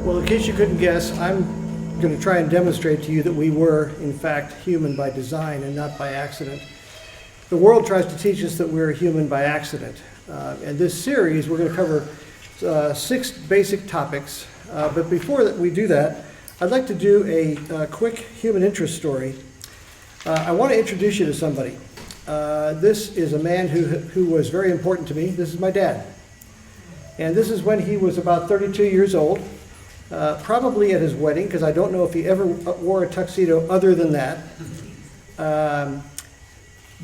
Well, in case you couldn't guess, I'm going to try and demonstrate to you that we were, in fact, human by design and not by accident. The world tries to teach us that we're human by accident. In this series, we're going to cover 6 basic topics. But before we do that, I'd like to do a quick human interest story. I want to introduce you to somebody. This is a man who was very important to me. This is my dad. And this is when he was about 32 years old, probably at his wedding, because I don't know if he ever wore a tuxedo other than that.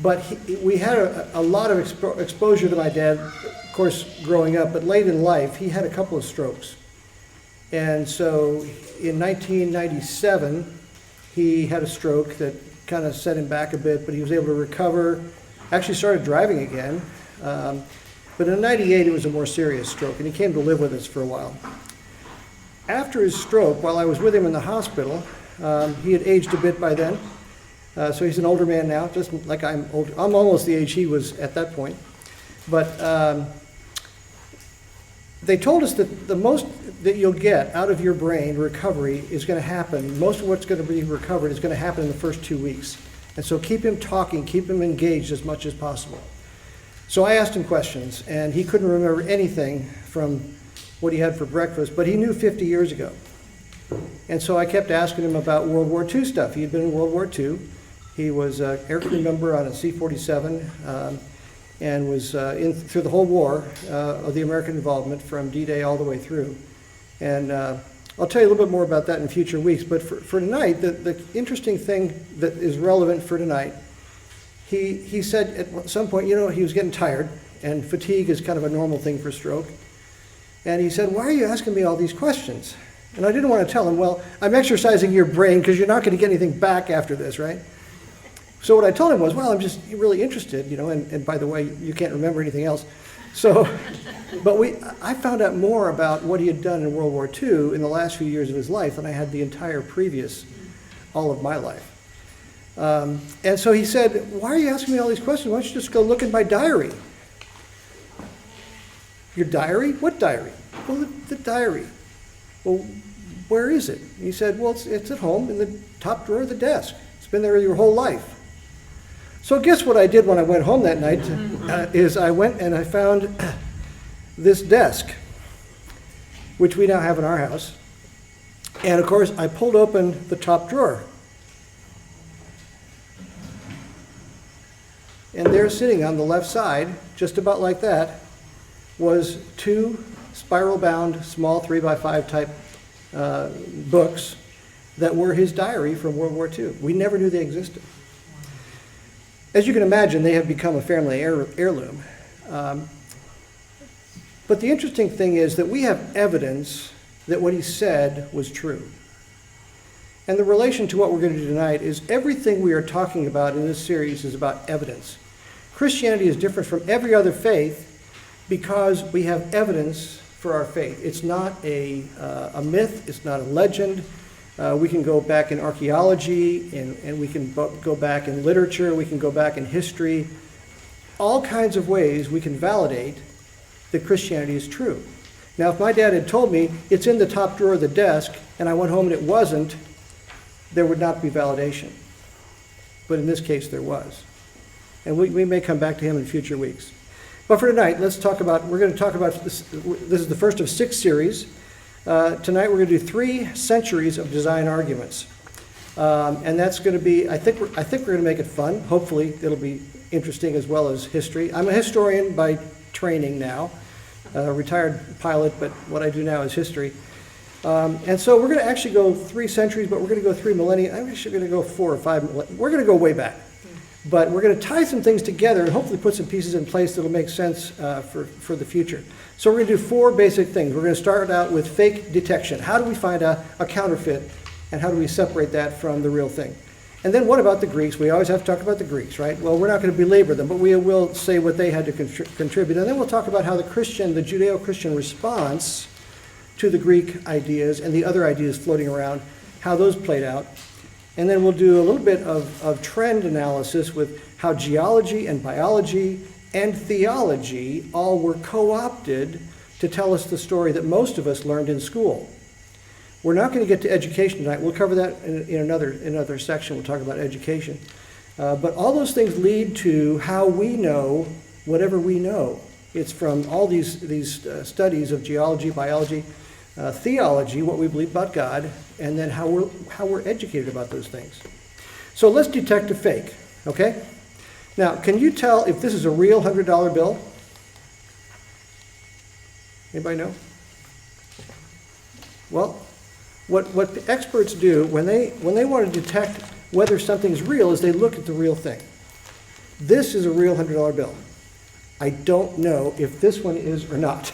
But we had a lot of exposure to my dad, of course, growing up, but late in life, he had a couple of strokes. And so in 1997, he had a stroke that kind of set him back a bit, but he was able to recover, actually started driving again. But in 98, it was a more serious stroke, and he came to live with us for a while. After his stroke, while I was with him in the hospital, he had aged a bit by then. So he's an older man now, just like I'm older. I'm almost the age he was at that point. But they told us that the most that you'll get out of your brain recovery is going to happen, most of what's going to be recovered is going to happen in the first 2 weeks. And so keep him talking, keep him engaged as much as possible. So I asked him questions, and he couldn't remember anything from what he had for breakfast, but he knew 50 years ago. And so I kept asking him about World War II stuff. He had been in World War II. He was an air crew member on a C-47 and was through the whole war of the American involvement from D-Day all the way through. And I'll tell you a little bit more about that in future weeks. But for tonight, the interesting thing that is relevant for tonight, he said at some point, you know, he was getting tired, and fatigue is kind of a normal thing for stroke. And he said, why are you asking me all these questions? And I didn't want to tell him, well, I'm exercising your brain because you're not going to get anything back after this, right? So what I told him was, well, I'm just really interested, you know, and by the way, you can't remember anything else. So, but I found out more about what he had done in World War II in the last few years of his life than I had the entire previous, all of my life. And so he said, why are you asking me all these questions? Why don't you just go look in my diary? Your diary? What diary? Well, the diary. Well, where is it? He said, well, it's at home in the top drawer of the desk. It's been there your whole life. So guess what I did when I went home that night is I went and I found this desk, which we now have in our house. And of course, I pulled open the top drawer. And there sitting on the left side, just about like that, was 2 spiral-bound, small 3x5 type books that were his diary from World War II. We never knew they existed. As you can imagine, they have become a family heirloom. But the interesting thing is that we have evidence that what he said was true. And the relation to what we're going to do tonight is everything we are talking about in this series is about evidence. Christianity is different from every other faith because we have evidence for our faith. It's not a myth, it's not a legend. We can go back in archaeology, and we can go back in literature, we can go back in history. All kinds of ways we can validate that Christianity is true. Now, if my dad had told me it's in the top drawer of the desk, and I went home and it wasn't, there would not be validation. But in this case, there was. And we may come back to him in future weeks. But for tonight, we're going to talk about this. This is the first of 6 series. Tonight we're going to do 3 centuries of design arguments. And that's going to be, I think we're going to make it fun. Hopefully it'll be interesting as well as history. I'm a historian by training now, retired pilot, but what I do now is history. And so we're going to actually go 3 centuries, but we're going to go 3 millennia. I'm actually going to go 4 or 5 millennia. We're going to go way back. But we're going to tie some things together and hopefully put some pieces in place that'll make sense for the future. So we're going to do 4 basic things. We're going to start out with fake detection. How do we find a counterfeit, and how do we separate that from the real thing? And then what about the Greeks? We always have to talk about the Greeks, right? Well, we're not going to belabor them, but we will say what they had to contribute. And then we'll talk about how the Judeo-Christian response to the Greek ideas and the other ideas floating around, how those played out. And then we'll do a little bit of trend analysis with how geology and biology and theology all were co-opted to tell us the story that most of us learned in school. We're not going to get to education tonight. We'll cover that in another section. We'll talk about education. But all those things lead to how we know whatever we know. It's from all these studies of geology, biology, theology, what we believe about God, and then how we're educated about those things. So let's detect a fake, okay? Now, can you tell if this is a real $100 bill? Anybody know? Well, what the experts do when they want to detect whether something's real is they look at the real thing. This is a real $100 bill. I don't know if this one is or not.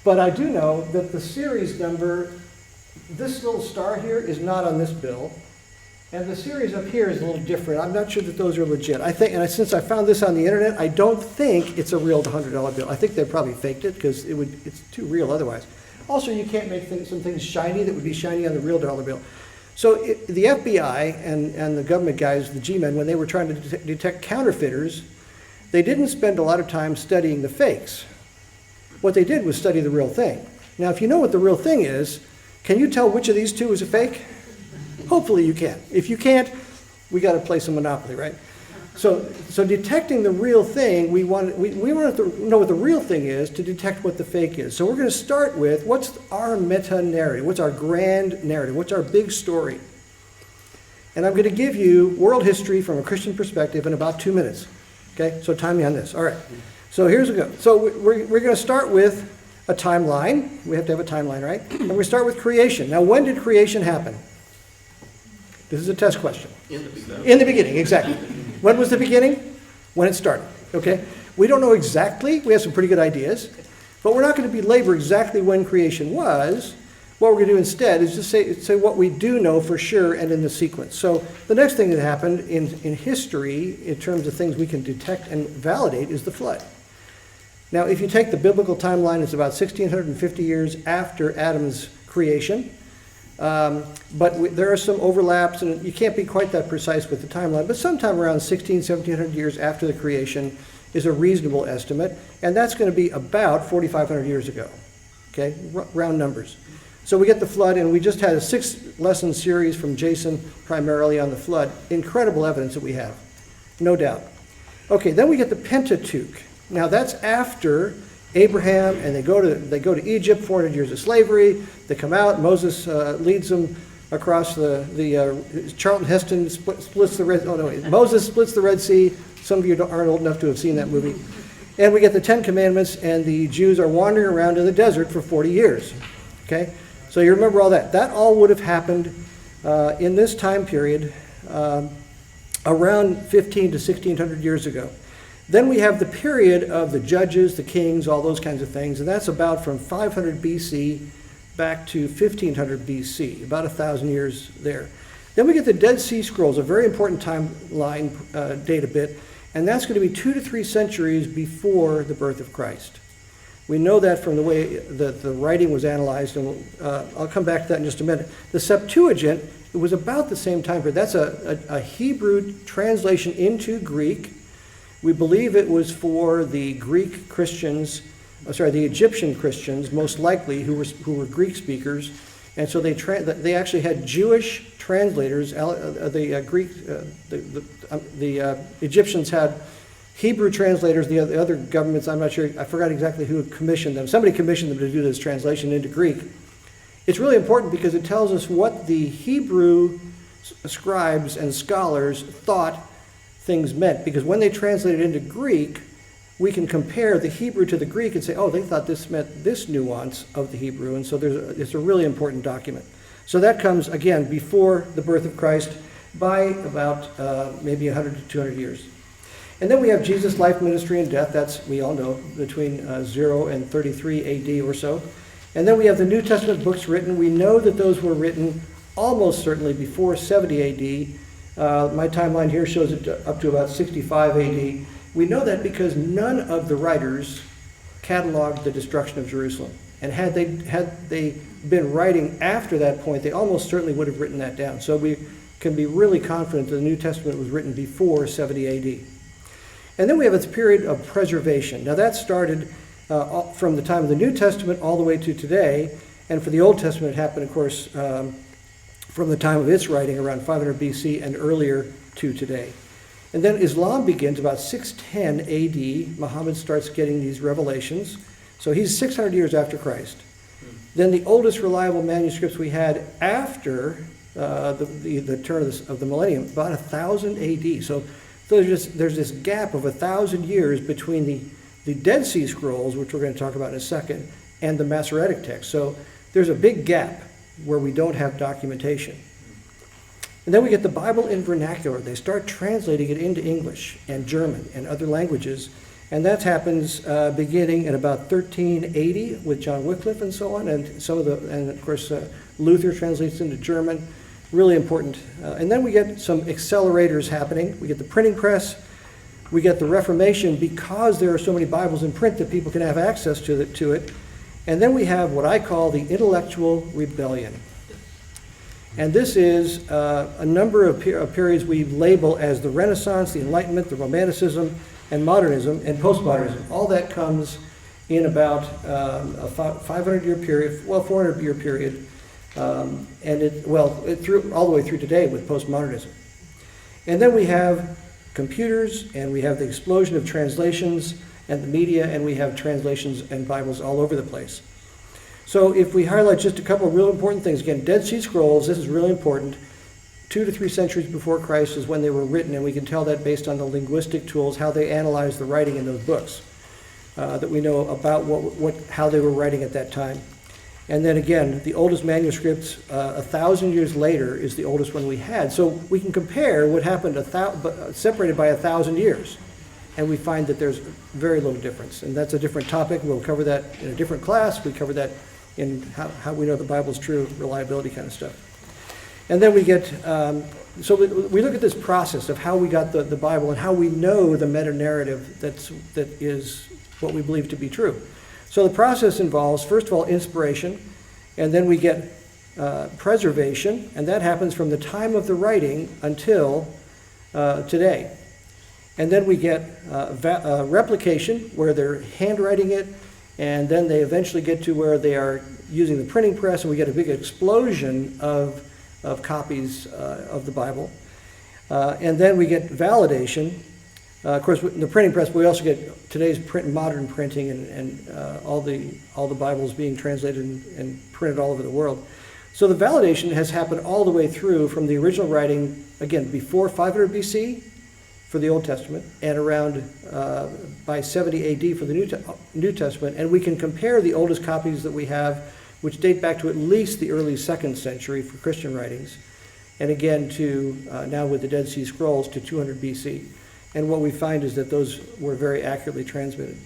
But I do know that the series number, this little star here is not on this bill. And the series up here is a little different. I'm not sure that those are legit. I think, and since I found this on the internet, I don't think it's a real $100 bill. I think they probably faked it because it's too real otherwise. Also, you can't make some things shiny that would be shiny on the real dollar bill. So the FBI and the government guys, the G-men, when they were trying to detect counterfeiters, they didn't spend a lot of time studying the fakes. What they did was study the real thing. Now, if you know what the real thing is, can you tell which of these two is a fake? Hopefully you can. If you can't, we got to play some Monopoly, right? So detecting the real thing, we want to know what the real thing is to detect what the fake is. So we're going to start with what's our meta-narrative, what's our grand narrative, what's our big story. And I'm going to give you world history from a Christian perspective in about 2 minutes. Okay, so time me on this. All right, so here's a go. So we're going to start with a timeline. We have to have a timeline, right? And we start with creation. Now, when did creation happen? This is a test question. In the beginning. In the beginning, exactly. When was the beginning? When it started, okay? We don't know exactly. We have some pretty good ideas. But we're not going to belabor exactly when creation was. What we're going to do instead is just say what we do know for sure and in the sequence. So the next thing that happened in history, in terms of things we can detect and validate, is the flood. Now, if you take the biblical timeline, it's about 1,650 years after Adam's creation. But there are some overlaps, and you can't be quite that precise with the timeline, but sometime around 1,700 years after the creation is a reasonable estimate, and that's going to be about 4,500 years ago, okay, round numbers. So we get the flood, and we just had a 6-lesson series from Jason primarily on the flood. Incredible evidence that we have, no doubt. Okay, then we get the Pentateuch. Now that's after Abraham, and they go to Egypt, 400 years of slavery. They come out. Moses leads them across Charlton Heston splits the Red. Oh no, Moses splits the Red Sea. Some of you aren't old enough to have seen that movie. And we get the 10 Commandments, and the Jews are wandering around in the desert for 40 years. Okay, so you remember all that. That all would have happened in this time period, around 15 to 1,600 years ago. Then we have the period of the judges, the kings, all those kinds of things, and that's about from 500 BC back to 1500 BC, about 1,000 years there. Then we get the Dead Sea Scrolls, a very important timeline data bit, and that's going to be 2 to 3 centuries before the birth of Christ. We know that from the way that the writing was analyzed, and I'll come back to that in just a minute. The Septuagint, it was about the same time period. That's a Hebrew translation into Greek. We believe it was for the Greek Christians, the Egyptian Christians, most likely, who were Greek speakers, and so they actually had Jewish translators. The Egyptians had Hebrew translators. The other governments, I'm not sure. I forgot exactly who commissioned them. Somebody commissioned them to do this translation into Greek. It's really important because it tells us what the Hebrew scribes and scholars thought things meant, because when they translated into Greek, we can compare the Hebrew to the Greek and say, oh, they thought this meant this nuance of the Hebrew, and so it's a really important document. So that comes, again, before the birth of Christ by about maybe 100 to 200 years. And then we have Jesus' life, ministry, and death. That's, we all know, between 0 and 33 AD or so. And then we have the New Testament books written. We know that those were written almost certainly before 70 AD. My timeline here shows it up to about 65 AD. We know that because none of the writers cataloged the destruction of Jerusalem. And had they been writing after that point, they almost certainly would have written that down. So we can be really confident that the New Testament was written before 70 AD. And then we have this period of preservation. Now that started from the time of the New Testament all the way to today. And for the Old Testament, it happened, of course, from the time of its writing, around 500 BC and earlier to today. And then Islam begins about 610 AD. Muhammad starts getting these revelations. So he's 600 years after Christ. Then the oldest reliable manuscripts we had after the turn of the millennium, about 1000 AD. So there's this gap of 1,000 years between the Dead Sea Scrolls, which we're going to talk about in a second, and the Masoretic text. So there's a big gap where we don't have documentation. And then we get the Bible in vernacular. They start translating it into English and German and other languages. And that happens beginning in about 1380 with John Wycliffe and so on. And of course, Luther translates into German. Really important. And then we get some accelerators happening. We get the printing press. We get the Reformation because there are so many Bibles in print that people can have access to it. And then we have what I call the intellectual rebellion. And this is a number of periods we label as the Renaissance, the Enlightenment, the Romanticism, and Modernism, and Postmodernism. All that comes in about a 500-year period, 400-year period, all the way through today with postmodernism. And then we have computers, and we have the explosion of translations and the media, and we have translations and Bibles all over the place. So if we highlight just a couple of real important things, again, Dead Sea Scrolls, this is really important. 2 to 3 centuries before Christ is when they were written, and we can tell that based on the linguistic tools, how they analyzed the writing in those books, that we know about how they were writing at that time. And then again, the oldest manuscripts, 1,000 years later, is the oldest one we had. So we can compare what happened separated by 1,000 years, and we find that there's very little difference. And that's a different topic. We'll cover that in a different class. We cover that in how we know the Bible's true, reliability kind of stuff. And then we get, so we look at this process of how we got the Bible and how we know the meta-narrative that is what we believe to be true. So the process involves, first of all, inspiration, and then we get preservation, and that happens from the time of the writing until today. And then we get replication, where they're handwriting it, and then they eventually get to where they are using the printing press, and we get a big explosion of copies of the Bible. And then we get validation. Of course, in the printing press, we also get today's modern printing and all the Bibles being translated and printed all over the world. So the validation has happened all the way through from the original writing, again, before 500 BC for the Old Testament, and around by 70 AD for the New Testament. And we can compare the oldest copies that we have, which date back to at least the early 2nd century for Christian writings, and again to now with the Dead Sea Scrolls to 200 BC. And what we find is that those were very accurately transmitted.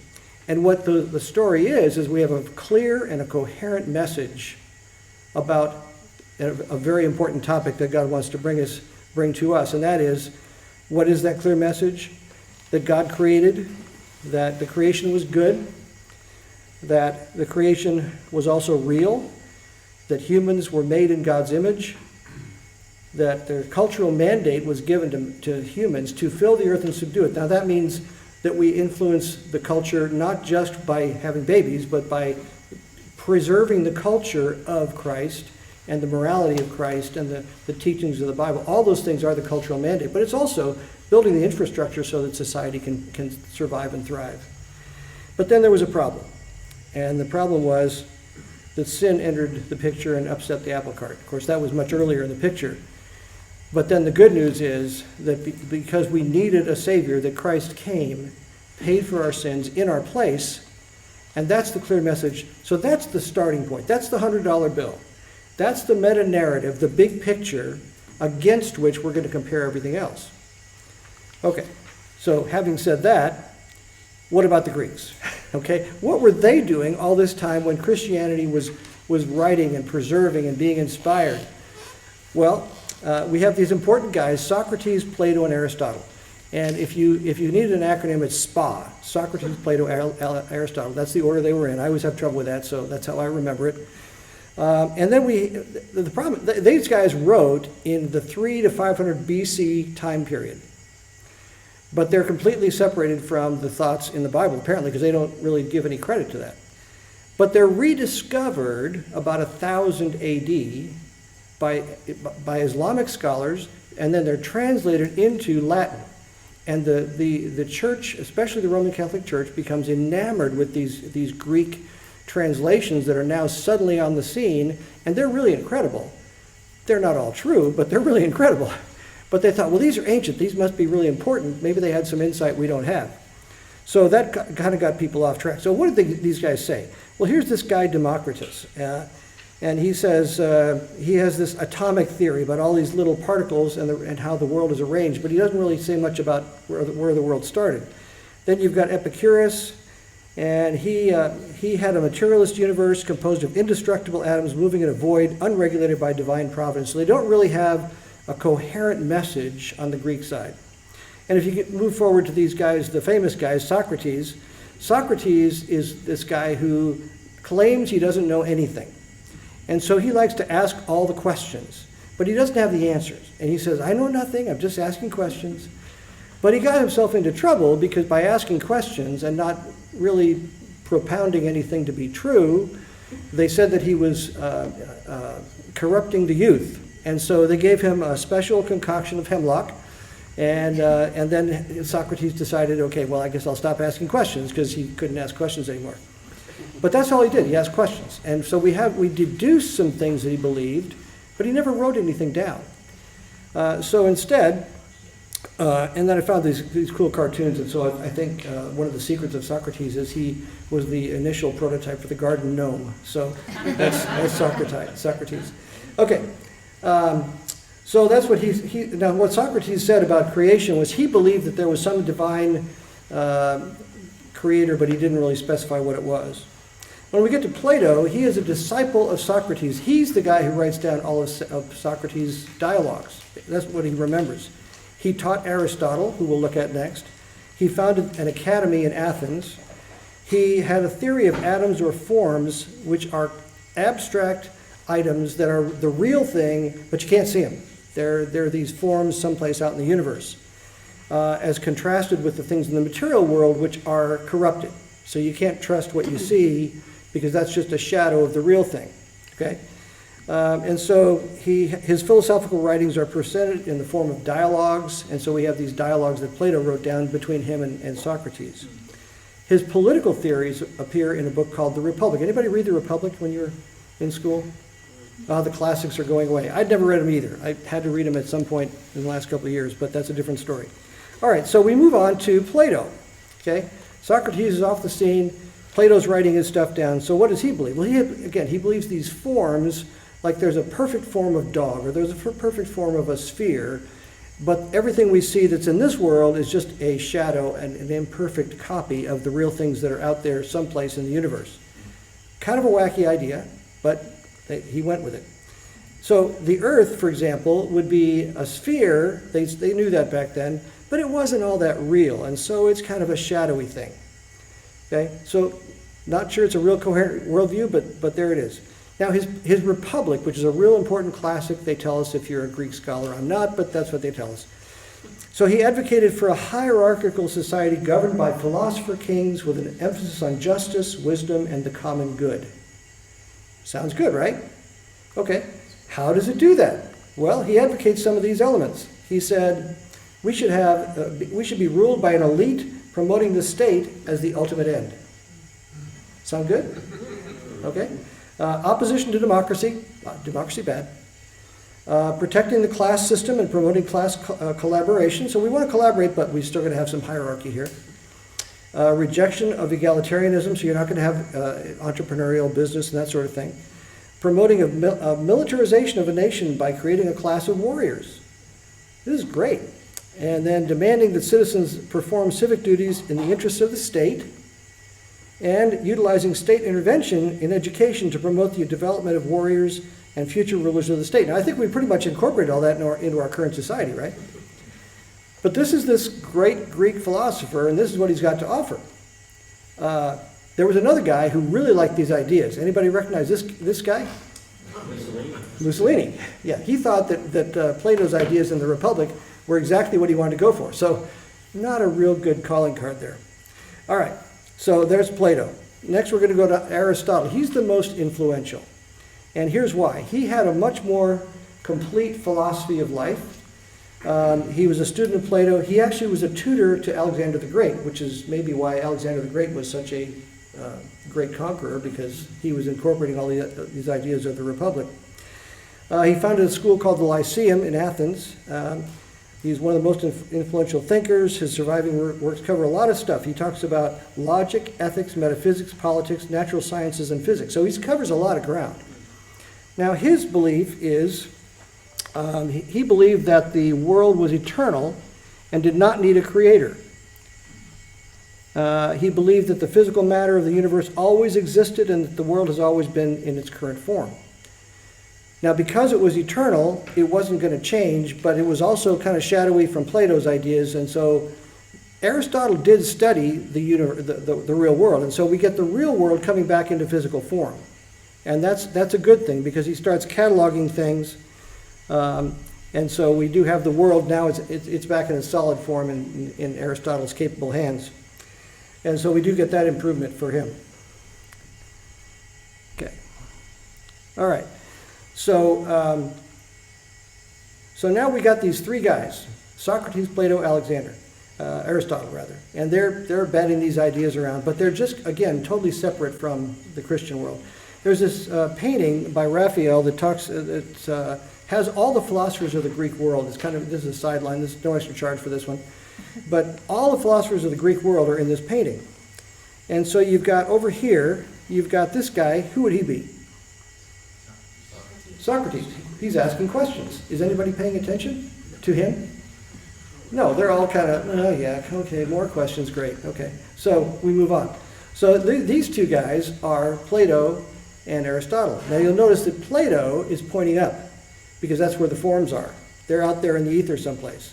And what the story is we have a clear and a coherent message about a very important topic that God wants to bring to us, and that is, what is that clear message? That God created, that the creation was good, that the creation was also real, that humans were made in God's image, that their cultural mandate was given to humans to fill the earth and subdue it. Now that means that we influence the culture not just by having babies, but by preserving the culture of Christ and the morality of Christ and the teachings of the Bible. All those things are the cultural mandate, but it's also building the infrastructure so that society can survive and thrive. But then there was a problem, and the problem was that sin entered the picture and upset the apple cart. Of course, that was much earlier in the picture. But then the good news is that because we needed a Savior, that Christ came, paid for our sins in our place, and that's the clear message. So that's the starting point. That's the $100 bill. That's the meta-narrative, the big picture, against which we're going to compare everything else. Okay, so having said that, what about the Greeks? Okay, what were they doing all this time when Christianity was writing and preserving and being inspired? Well, we have these important guys, Socrates, Plato, and Aristotle. And if you needed an acronym, it's SPA, Socrates, Plato, Aristotle. That's the order they were in. I always have trouble with that, so that's how I remember it. And then the problem, these guys wrote in the 300 to 500 BC time period. But they're completely separated from the thoughts in the Bible, apparently, because they don't really give any credit to that. But they're rediscovered about 1000 AD by Islamic scholars, and then they're translated into Latin. And the church, especially the Roman Catholic Church, becomes enamored with these Greek translations that are now suddenly on the scene, and they're really incredible. They're not all true, but they're really incredible. But they thought, well, these are ancient. These must be really important. Maybe they had some insight we don't have. So that kind of got people off track. So what did these guys say? Well, here's this guy, Democritus. And he says he has this atomic theory about all these little particles and how the world is arranged, but he doesn't really say much about where the world started. Then you've got Epicurus, and he had a materialist universe composed of indestructible atoms moving in a void, unregulated by divine providence. So they don't really have a coherent message on the Greek side. And if you move forward to these guys, the famous guys, Socrates. Socrates is this guy who claims he doesn't know anything. And so he likes to ask all the questions, but he doesn't have the answers. And he says, I know nothing, I'm just asking questions. But he got himself into trouble because by asking questions and not really propounding anything to be true, they said that he was corrupting the youth. And so they gave him a special concoction of hemlock. And then Socrates decided, okay, well, I guess I'll stop asking questions, because he couldn't ask questions anymore. But that's all he did. He asked questions. And so we deduced some things that he believed, but he never wrote anything down. So instead, and then I found these cool cartoons, and so I think one of the secrets of Socrates is he was the initial prototype for the garden gnome. So that's Socrates. Okay. So that's what now what Socrates said about creation was he believed that there was some divine creator, but he didn't really specify what it was. When we get to Plato, he is a disciple of Socrates. He's the guy who writes down all of Socrates' dialogues. That's what he remembers. He taught Aristotle, who we'll look at next. He founded an academy in Athens. He had a theory of atoms or forms, which are abstract items that are the real thing, but you can't see them. They're these forms someplace out in the universe, as contrasted with the things in the material world, which are corrupted. So you can't trust what you see, because that's just a shadow of the real thing. Okay? And so his philosophical writings are presented in the form of dialogues, and so we have these dialogues that Plato wrote down between him and Socrates. His political theories appear in a book called The Republic. Anybody read The Republic when you were in school? The classics are going away. I'd never read them either. I had to read them at some point in the last couple of years, but that's a different story. All right, so we move on to Plato. Okay, Socrates is off the scene. Plato's writing his stuff down. So what does he believe? Well, he believes these forms, like there's a perfect form of dog, or there's a perfect form of a sphere, but everything we see that's in this world is just a shadow and an imperfect copy of the real things that are out there someplace in the universe. Kind of a wacky idea, but he went with it. So the Earth, for example, would be a sphere. They knew that back then, but it wasn't all that real, and so it's kind of a shadowy thing. Okay, so not sure it's a real coherent worldview, but there it is. Now his Republic, which is a real important classic, they tell us if you're a Greek scholar. I'm not, but that's what they tell us. So he advocated for a hierarchical society governed by philosopher kings with an emphasis on justice, wisdom, and the common good. Sounds good, right? Okay, how does it do that? Well, he advocates some of these elements. He said, we should be ruled by an elite promoting the state as the ultimate end. Sound good? Okay. Opposition to democracy. Democracy bad. Protecting the class system and promoting class collaboration. So we want to collaborate, but we're still going to have some hierarchy here. Rejection of egalitarianism, so you're not going to have entrepreneurial business and that sort of thing. Promoting a militarization of a nation by creating a class of warriors. This is great. And then demanding that citizens perform civic duties in the interests of the state, and utilizing state intervention in education to promote the development of warriors and future rulers of the state. Now, I think we pretty much incorporate all that into our current society, right? But this is this great Greek philosopher, and this is what he's got to offer. There was another guy who really liked these ideas. Anybody recognize this guy? Mussolini. Yeah, he thought that Plato's ideas in the Republic were exactly what he wanted to go for. So not a real good calling card there. All right, so there's Plato. next we're going to go to Aristotle. He's the most influential. And here's why. He had a much more complete philosophy of life. He was a student of Plato. He actually was a tutor to Alexander the Great, which is maybe why Alexander the Great was such a great conqueror, because he was incorporating all these ideas of the Republic. He founded a school called the Lyceum in Athens. He's one of the most influential thinkers. His surviving works cover a lot of stuff. He talks about logic, ethics, metaphysics, politics, natural sciences, and physics. So he covers a lot of ground. Now, his belief is, he believed that the world was eternal and did not need a creator. He believed that the physical matter of the universe always existed and that the world has always been in its current form. Now, because it was eternal, it wasn't going to change, but it was also kind of shadowy from Plato's ideas, and so Aristotle did study the real world, and so we get the real world coming back into physical form. And that's a good thing, because he starts cataloging things, and so we do have the world now, it's back in a solid form in Aristotle's capable hands. And so we do get that improvement for him. Okay. All right. So, so now we got these three guys, Socrates, Plato, Aristotle rather, and they're batting these ideas around, but they're just, again, totally separate from the Christian world. There's this painting by Raphael that has all the philosophers of the Greek world. It's kind of, this is a sideline, there's no extra charge for this one, but all the philosophers of the Greek world are in this painting. And so you've got over here, you've got this guy. Who would he be? Socrates. He's asking questions. Is anybody paying attention to him? No, they're all kind of, oh yeah, okay, more questions, great, okay. So we move on. So these two guys are Plato and Aristotle. Now you'll notice that Plato is pointing up, because that's where the forms are. They're out there in the ether someplace.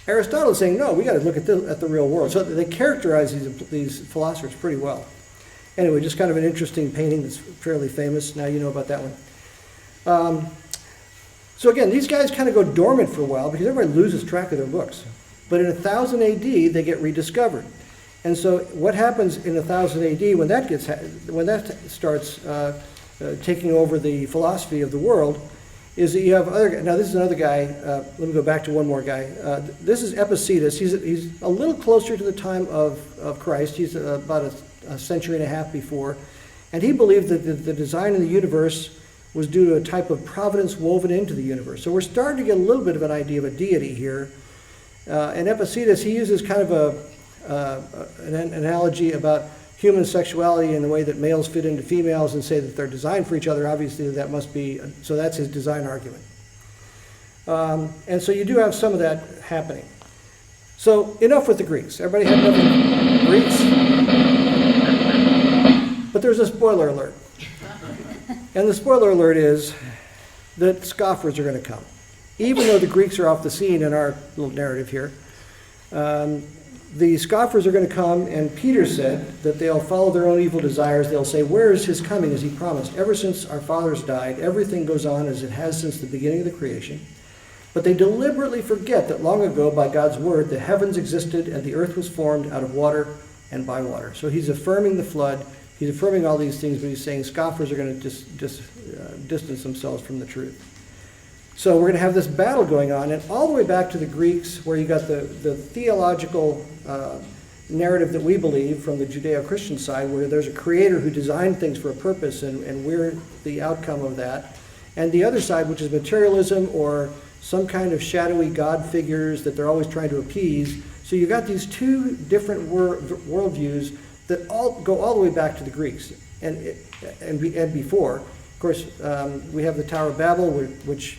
Aristotle is saying, no, we got to look at the real world. So they characterize these philosophers pretty well. Anyway, just kind of an interesting painting that's fairly famous. Now you know about that one. So again, these guys kind of go dormant for a while because everybody loses track of their books. But in 1000 AD, they get rediscovered. And so what happens in 1000 AD when that starts taking over the philosophy of the world is that you have other. Now this is another guy. Let me go back to one more guy. This is Epictetus. He's a little closer to the time of Christ. He's about a century and a half before, and he believed that the design of the universe was due to a type of providence woven into the universe. So we're starting to get a little bit of an idea of a deity here. And Epictetus, he uses kind of an analogy about human sexuality and the way that males fit into females and say that they're designed for each other. Obviously, that must be, so that's his design argument. And so you do have some of that happening. So enough with the Greeks. Everybody had enough with Greeks? But there's a spoiler alert. And the spoiler alert is that scoffers are going to come. Even though the Greeks are off the scene in our little narrative here, the scoffers are going to come, and Peter said that they'll follow their own evil desires. They'll say, where is his coming as he promised? Ever since our fathers died, everything goes on as it has since the beginning of the creation. But they deliberately forget that long ago, by God's word, the heavens existed and the earth was formed out of water and by water. So he's affirming the flood. He's affirming all these things, but he's saying scoffers are going to distance themselves from the truth. So we're going to have this battle going on, and all the way back to the Greeks, where you got the theological narrative that we believe from the Judeo-Christian side, where there's a creator who designed things for a purpose, and we're the outcome of that. And the other side, which is materialism or some kind of shadowy God figures that they're always trying to appease. So you've got these two different worldviews that all go all the way back to the Greeks and before. Of course, we have the Tower of Babel, which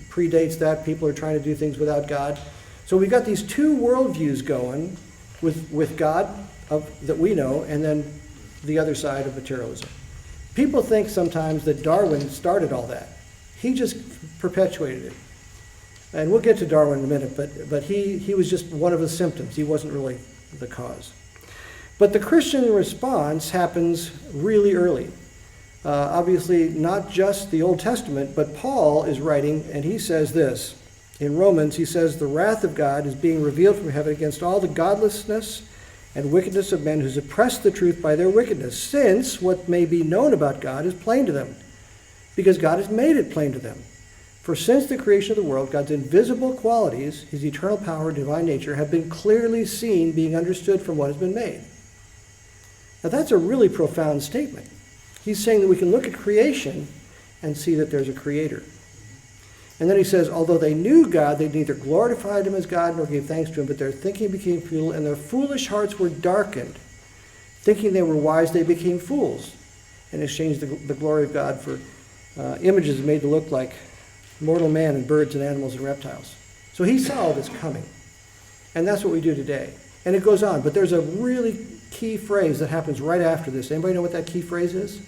predates that. People are trying to do things without God. So we've got these two worldviews going with God that we know, and then the other side of materialism. People think sometimes that Darwin started all that. He just perpetuated it. And we'll get to Darwin in a minute, but he was just one of the symptoms. He wasn't really the cause. But the Christian response happens really early. Obviously, not just the Old Testament, but Paul is writing, and he says this. In Romans, he says, the wrath of God is being revealed from heaven against all the godlessness and wickedness of men who suppress the truth by their wickedness, since what may be known about God is plain to them, because God has made it plain to them. For since the creation of the world, God's invisible qualities, his eternal power and divine nature, have been clearly seen, being understood from what has been made. Now that's a really profound statement. He's saying that we can look at creation and see that there's a creator. And then he says, although they knew God, they neither glorified him as God nor gave thanks to him, but their thinking became futile, and their foolish hearts were darkened. Thinking they were wise, they became fools, and exchanged the glory of God for images made to look like mortal man and birds and animals and reptiles. So he saw all this coming. And that's what we do today. And it goes on, but there's a really key phrase that happens right after this. Anybody know what that key phrase is?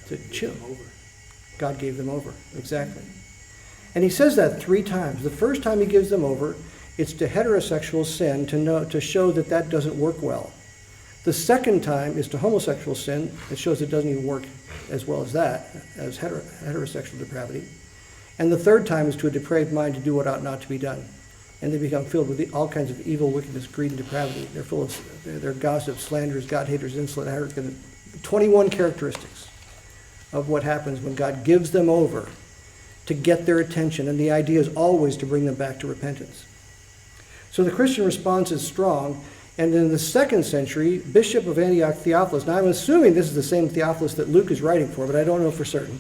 To chill. God gave them over. Exactly. And he says that 3 times. The first time he gives them over, it's to heterosexual sin to show that that doesn't work well. The second time is to homosexual sin. It shows it doesn't even work as well as that, as heterosexual depravity. And the third time is to a depraved mind to do what ought not to be done. And they become filled with all kinds of evil, wickedness, greed, and depravity. They're full of, they're gossips, slanderers, God-haters, insolent, arrogant. 21 characteristics of what happens when God gives them over to get their attention, and the idea is always to bring them back to repentance. So the Christian response is strong, and in the 2nd century, Bishop of Antioch Theophilus, now I'm assuming this is the same Theophilus that Luke is writing for, but I don't know for certain,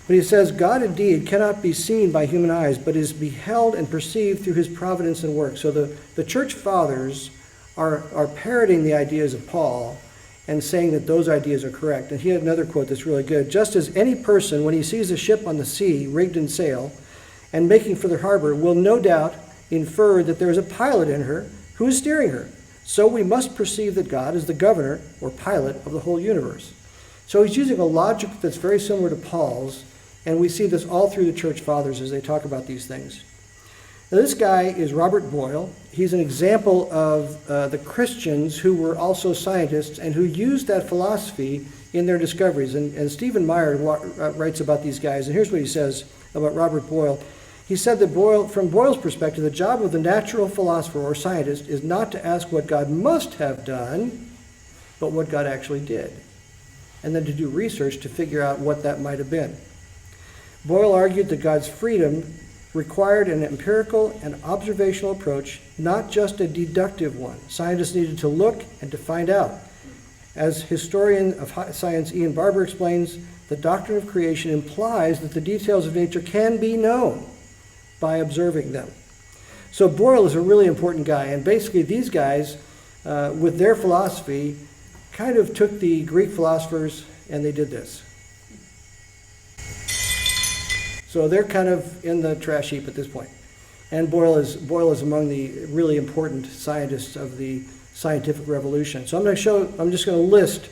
but he says, God indeed cannot be seen by human eyes, but is beheld and perceived through his providence and work. So the church fathers are parroting the ideas of Paul and saying that those ideas are correct. And he had another quote that's really good. Just as any person, when he sees a ship on the sea, rigged in sail, and making for the harbor, will no doubt infer that there is a pilot in her who is steering her, so we must perceive that God is the governor or pilot of the whole universe. So he's using a logic that's very similar to Paul's, and we see this all through the church fathers as they talk about these things. Now, this guy is Robert Boyle. He's an example of the Christians who were also scientists and who used that philosophy in their discoveries. And Stephen Meyer writes about these guys, and here's what he says about Robert Boyle. He said that from Boyle's perspective, the job of the natural philosopher or scientist is not to ask what God must have done, but what God actually did, and then to do research to figure out what that might have been. Boyle argued that God's freedom required an empirical and observational approach, not just a deductive one. Scientists needed to look and to find out. As historian of science Ian Barber explains, the doctrine of creation implies that the details of nature can be known by observing them. So Boyle is a really important guy, and basically these guys, with their philosophy, kind of took the Greek philosophers and they did this. So they're kind of in the trash heap at this point. And Boyle is among the really important scientists of the scientific revolution. So I'm just going to list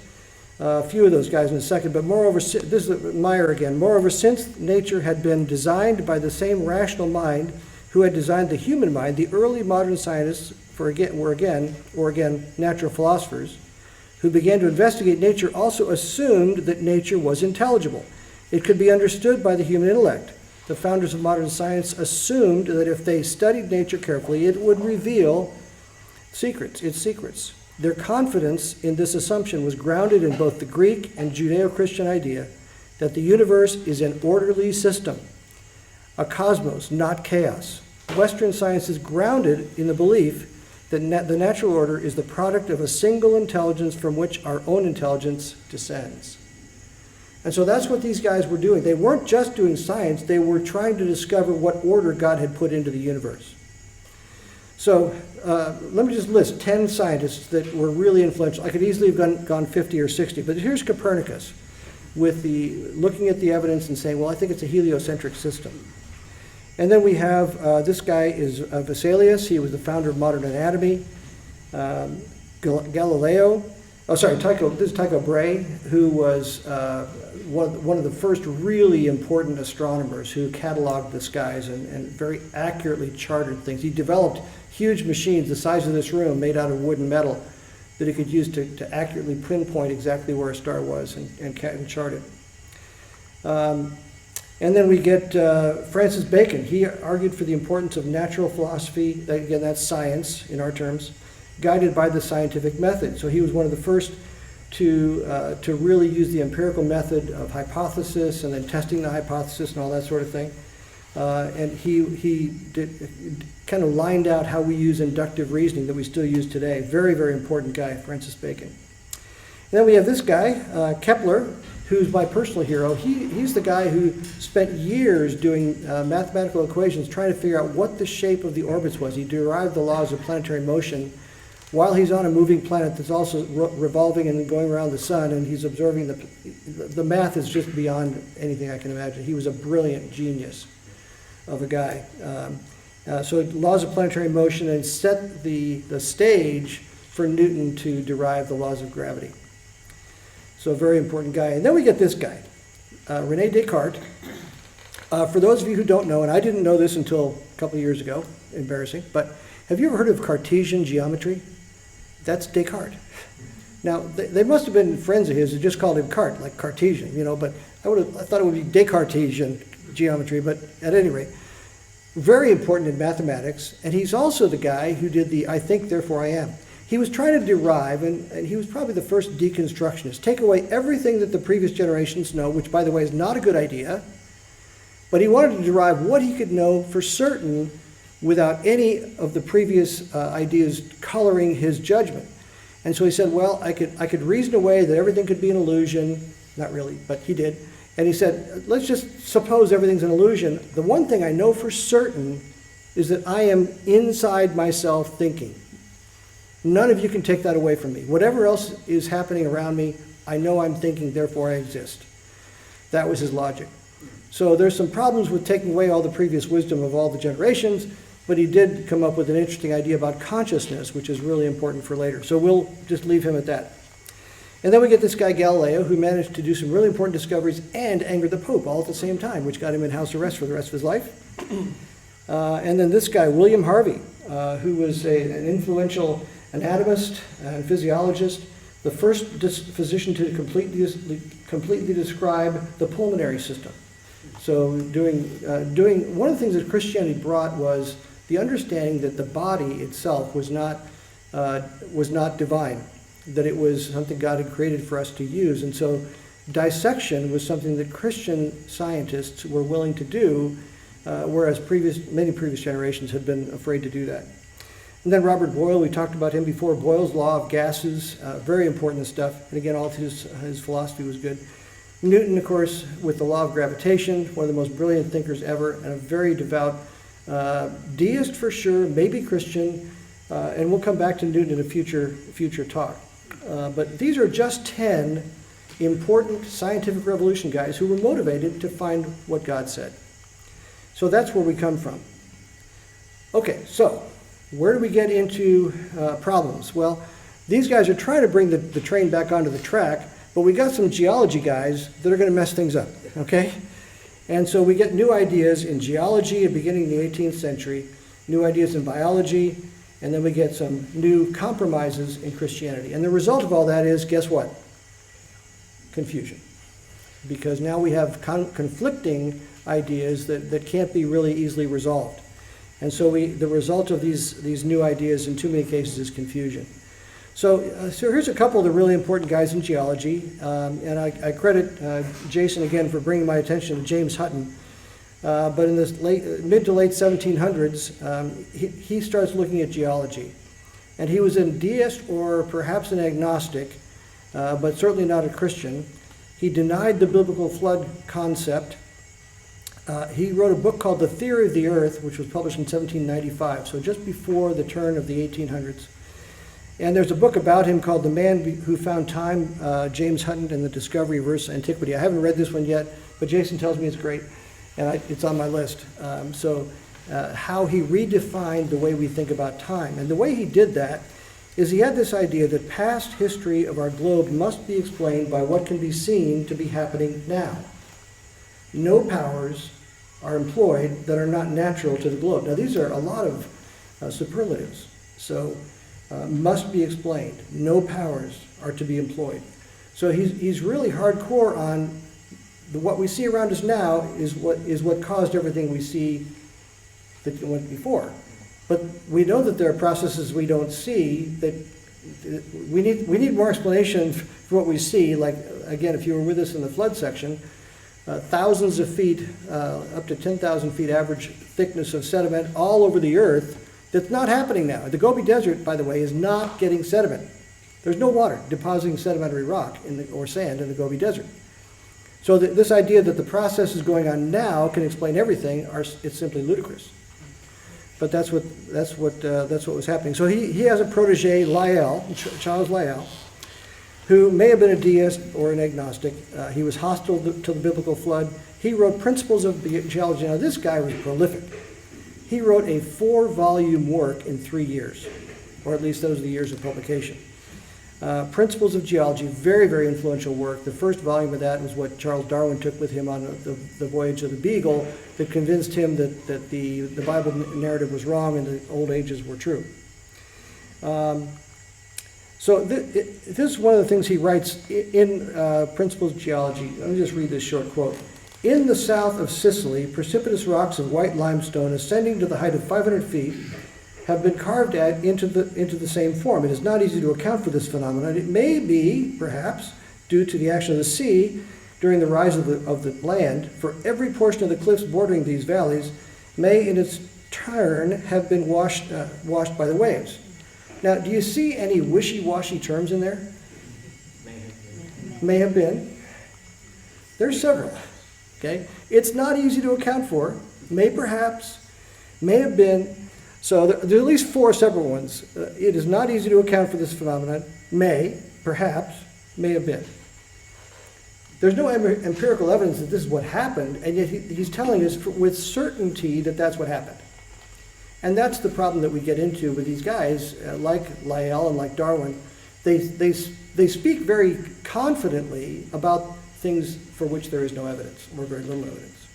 a few of those guys in a second, but moreover, this is Meyer again. Moreover, since nature had been designed by the same rational mind who had designed the human mind, the early modern scientists were again natural philosophers who began to investigate nature also assumed that nature was intelligible. It could be understood by the human intellect. The founders of modern science assumed that if they studied nature carefully, it would reveal its secrets. Their confidence in this assumption was grounded in both the Greek and Judeo-Christian idea that the universe is an orderly system, a cosmos, not chaos. Western science is grounded in the belief that the natural order is the product of a single intelligence from which our own intelligence descends. And so that's what these guys were doing. They weren't just doing science, they were trying to discover what order God had put into the universe. So let me just list 10 scientists that were really influential. I could easily have gone 50 or 60, but here's Copernicus with looking at the evidence and saying, well, I think it's a heliocentric system. And then we have, this guy is Vesalius. He was the founder of modern anatomy. Galileo. This is Tycho Brahe, who was one of the first really important astronomers who cataloged the skies and very accurately charted things. He developed huge machines the size of this room made out of wood and metal that he could use to accurately pinpoint exactly where a star was and chart it. And then we get Francis Bacon. He argued for the importance of natural philosophy. Again, that's science in our terms. guided by the scientific method. So he was one of the first to really use the empirical method of hypothesis and then testing the hypothesis and all that sort of thing. And he kind of lined out how we use inductive reasoning that we still use today. Very, very important guy, Francis Bacon. And then we have this guy, Kepler, who's my personal hero. He's the guy who spent years doing mathematical equations trying to figure out what the shape of the orbits was. He derived the laws of planetary motion while he's on a moving planet that's also revolving and going around the sun, and he's observing the math is just beyond anything I can imagine. He was a brilliant genius of a guy. So laws of planetary motion, and set the stage for Newton to derive the laws of gravity. So a very important guy. And then we get this guy, René Descartes. For those of you who don't know, and I didn't know this until a couple of years ago, embarrassing, but have you ever heard of Cartesian geometry? That's Descartes. Now, they must have been friends of his who just called him Cart, like Cartesian, but I thought it would be Descartesian geometry, but at any rate, very important in mathematics, and he's also the guy who did the I think, therefore I am. He was trying to derive, and he was probably the first deconstructionist, take away everything that the previous generations know, which, by the way, is not a good idea, but he wanted to derive what he could know for certain without any of the previous ideas coloring his judgment. And so he said, well, I could reason away that everything could be an illusion. Not really, but he did. And he said, let's just suppose everything's an illusion. The one thing I know for certain is that I am inside myself thinking. None of you can take that away from me. Whatever else is happening around me, I know I'm thinking, therefore I exist. That was his logic. So there's some problems with taking away all the previous wisdom of all the generations, but he did come up with an interesting idea about consciousness, which is really important for later. So we'll just leave him at that. And then we get this guy Galileo, who managed to do some really important discoveries and anger the Pope all at the same time, which got him in house arrest for the rest of his life. And then this guy, William Harvey, who was an influential anatomist and physiologist, the first physician to completely describe the pulmonary system. So doing one of the things that Christianity brought was the understanding that the body itself was not divine, that it was something God had created for us to use. And so dissection was something that Christian scientists were willing to do, whereas many previous generations had been afraid to do that. And then Robert Boyle, we talked about him before. Boyle's law of gases, very important stuff. And again, all of his philosophy was good. Newton, of course, with the law of gravitation, one of the most brilliant thinkers ever, and a very devout deist for sure, maybe Christian, and we'll come back to Newton in a future talk. But these are just 10 important scientific revolution guys who were motivated to find what God said. So that's where we come from. Okay, so where do we get into problems? Well, these guys are trying to bring the train back onto the track, but we got some geology guys that are going to mess things up, okay? And so we get new ideas in geology beginning in the 18th century, new ideas in biology, and then we get some new compromises in Christianity. And the result of all that is, guess what? Confusion. Because now we have conflicting ideas that can't be really easily resolved. And so the result of these new ideas in too many cases is confusion. So here's a couple of the really important guys in geology, and I credit Jason again for bringing my attention to James Hutton. But in the mid to late 1700s, he starts looking at geology. And he was a deist or perhaps an agnostic, but certainly not a Christian. He denied the biblical flood concept. He wrote a book called The Theory of the Earth, which was published in 1795, so just before the turn of the 1800s. And there's a book about him called The Man Who Found Time, James Hutton and the Discovery of Earth's Antiquity. I haven't read this one yet, but Jason tells me it's great, and it's on my list. How he redefined the way we think about time. And the way he did that is he had this idea that past history of our globe must be explained by what can be seen to be happening now. No powers are employed that are not natural to the globe. Now, these are a lot of superlatives. So, must be explained. No powers are to be employed. So he's really hardcore on what we see around us now is what caused everything we see that went before. But we know that there are processes we don't see that we need more explanation for what we see. Like, again, if you were with us in the flood section, thousands of feet, up to 10,000 feet average thickness of sediment all over the earth. That's not happening now. The Gobi Desert, by the way, is not getting sediment. There's no water depositing sedimentary rock or sand in the Gobi Desert. So this idea that the process is going on now can explain everything, it's simply ludicrous. But that's what was happening. So he has a protege, Lyell, Charles Lyell, who may have been a deist or an agnostic. He was hostile to the biblical flood. He wrote Principles of Geology. Now, this guy was prolific. He wrote a 4-volume work in 3 years, or at least those are the years of publication. Principles of Geology, very, very influential work. The first volume of that was what Charles Darwin took with him on the voyage of the Beagle that convinced him that the Bible narrative was wrong and the old ages were true. So this is one of the things he writes in Principles of Geology. Let me just read this short quote. In the south of Sicily, precipitous rocks of white limestone ascending to the height of 500 feet have been carved into the same form. It is not easy to account for this phenomenon. It may be, perhaps, due to the action of the sea during the rise of the land, for every portion of the cliffs bordering these valleys may in its turn have been washed by the waves. Now, do you see any wishy-washy terms in there? May have been. There's several. Okay? It's not easy to account for. May perhaps, may have been. So there are at least 4 separate ones. It is not easy to account for this phenomenon. May, perhaps, may have been. There's no empirical evidence that this is what happened, and yet he's telling us with certainty that that's what happened. And that's the problem that we get into with these guys, like Lyell and like Darwin. They speak very confidently about things for which there is no evidence, or very little evidence.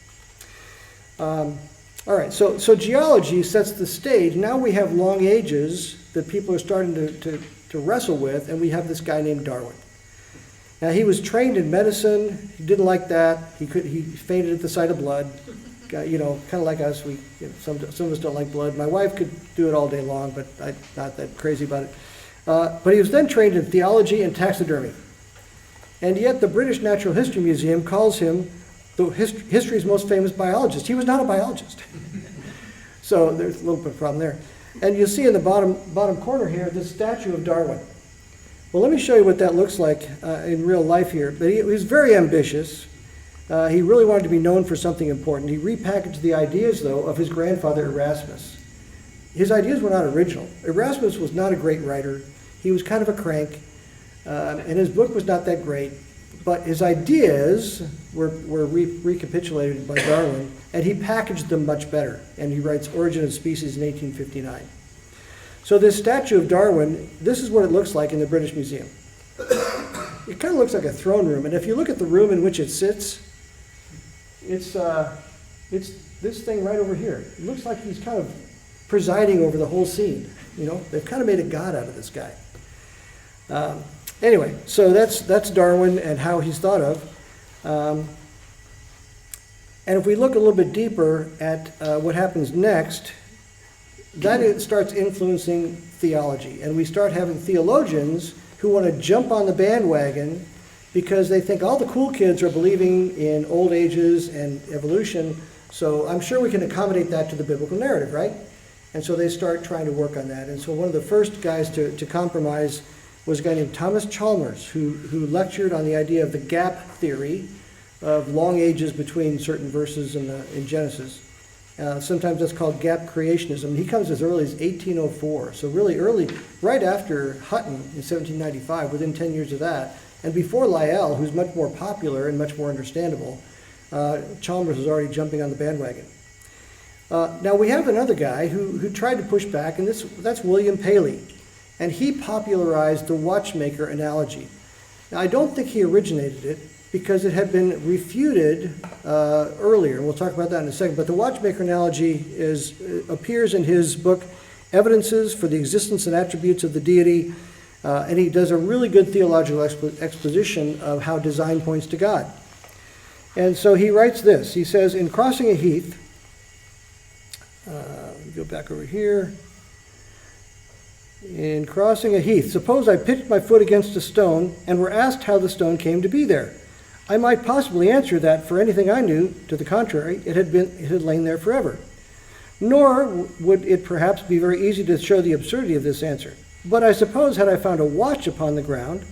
All right, so geology sets the stage. Now we have long ages that people are starting to wrestle with, and we have this guy named Darwin. Now, he was trained in medicine. He didn't like that. He fainted at the sight of blood. Kind of like us. Some of us don't like blood. My wife could do it all day long, but I'm not that crazy about it. But he was then trained in theology and taxidermy. And yet the British Natural History Museum calls him history's most famous biologist. He was not a biologist. So there's a little bit of a problem there. And you'll see in the bottom corner here, this statue of Darwin. Well, let me show you what that looks like in real life here. But he was very ambitious. He really wanted to be known for something important. He repackaged the ideas, though, of his grandfather Erasmus. His ideas were not original. Erasmus was not a great writer. He was kind of a crank, and his book was not that great. But his ideas were recapitulated by Darwin, and he packaged them much better. And he writes Origin of Species in 1859. So this statue of Darwin, this is what it looks like in the British Museum. It kind of looks like a throne room, and if you look at the room in which it sits, it's this thing right over here. It looks like he's kind of presiding over the whole scene. They've kind of made a god out of this guy. Anyway, so that's Darwin and how he's thought of. And if we look a little bit deeper at what happens next, that it starts influencing theology. And we start having theologians who want to jump on the bandwagon because they think all the cool kids are believing in old ages and evolution, so I'm sure we can accommodate that to the biblical narrative, right? And so they start trying to work on that. And so one of the first guys to compromise was a guy named Thomas Chalmers, who lectured on the idea of the gap theory of long ages between certain verses in Genesis. Sometimes that's called gap creationism. He comes as early as 1804, so really early, right after Hutton in 1795, within 10 years of that, and before Lyell, who's much more popular and much more understandable. Chalmers was already jumping on the bandwagon. Now we have another guy who tried to push back, and that's William Paley. And he popularized the watchmaker analogy. Now I don't think he originated it because it had been refuted earlier, and we'll talk about that in a second. But the watchmaker analogy appears in his book, Evidences for the Existence and Attributes of the Deity, and he does a really good theological exposition of how design points to God. And so he writes this. He says, in crossing a heath, go back over here. In crossing a heath, suppose I pitched my foot against a stone and were asked how the stone came to be there. I might possibly answer that for anything I knew, to the contrary, it had lain there forever. Nor would it perhaps be very easy to show the absurdity of this answer. But I suppose had I found a watch upon the ground,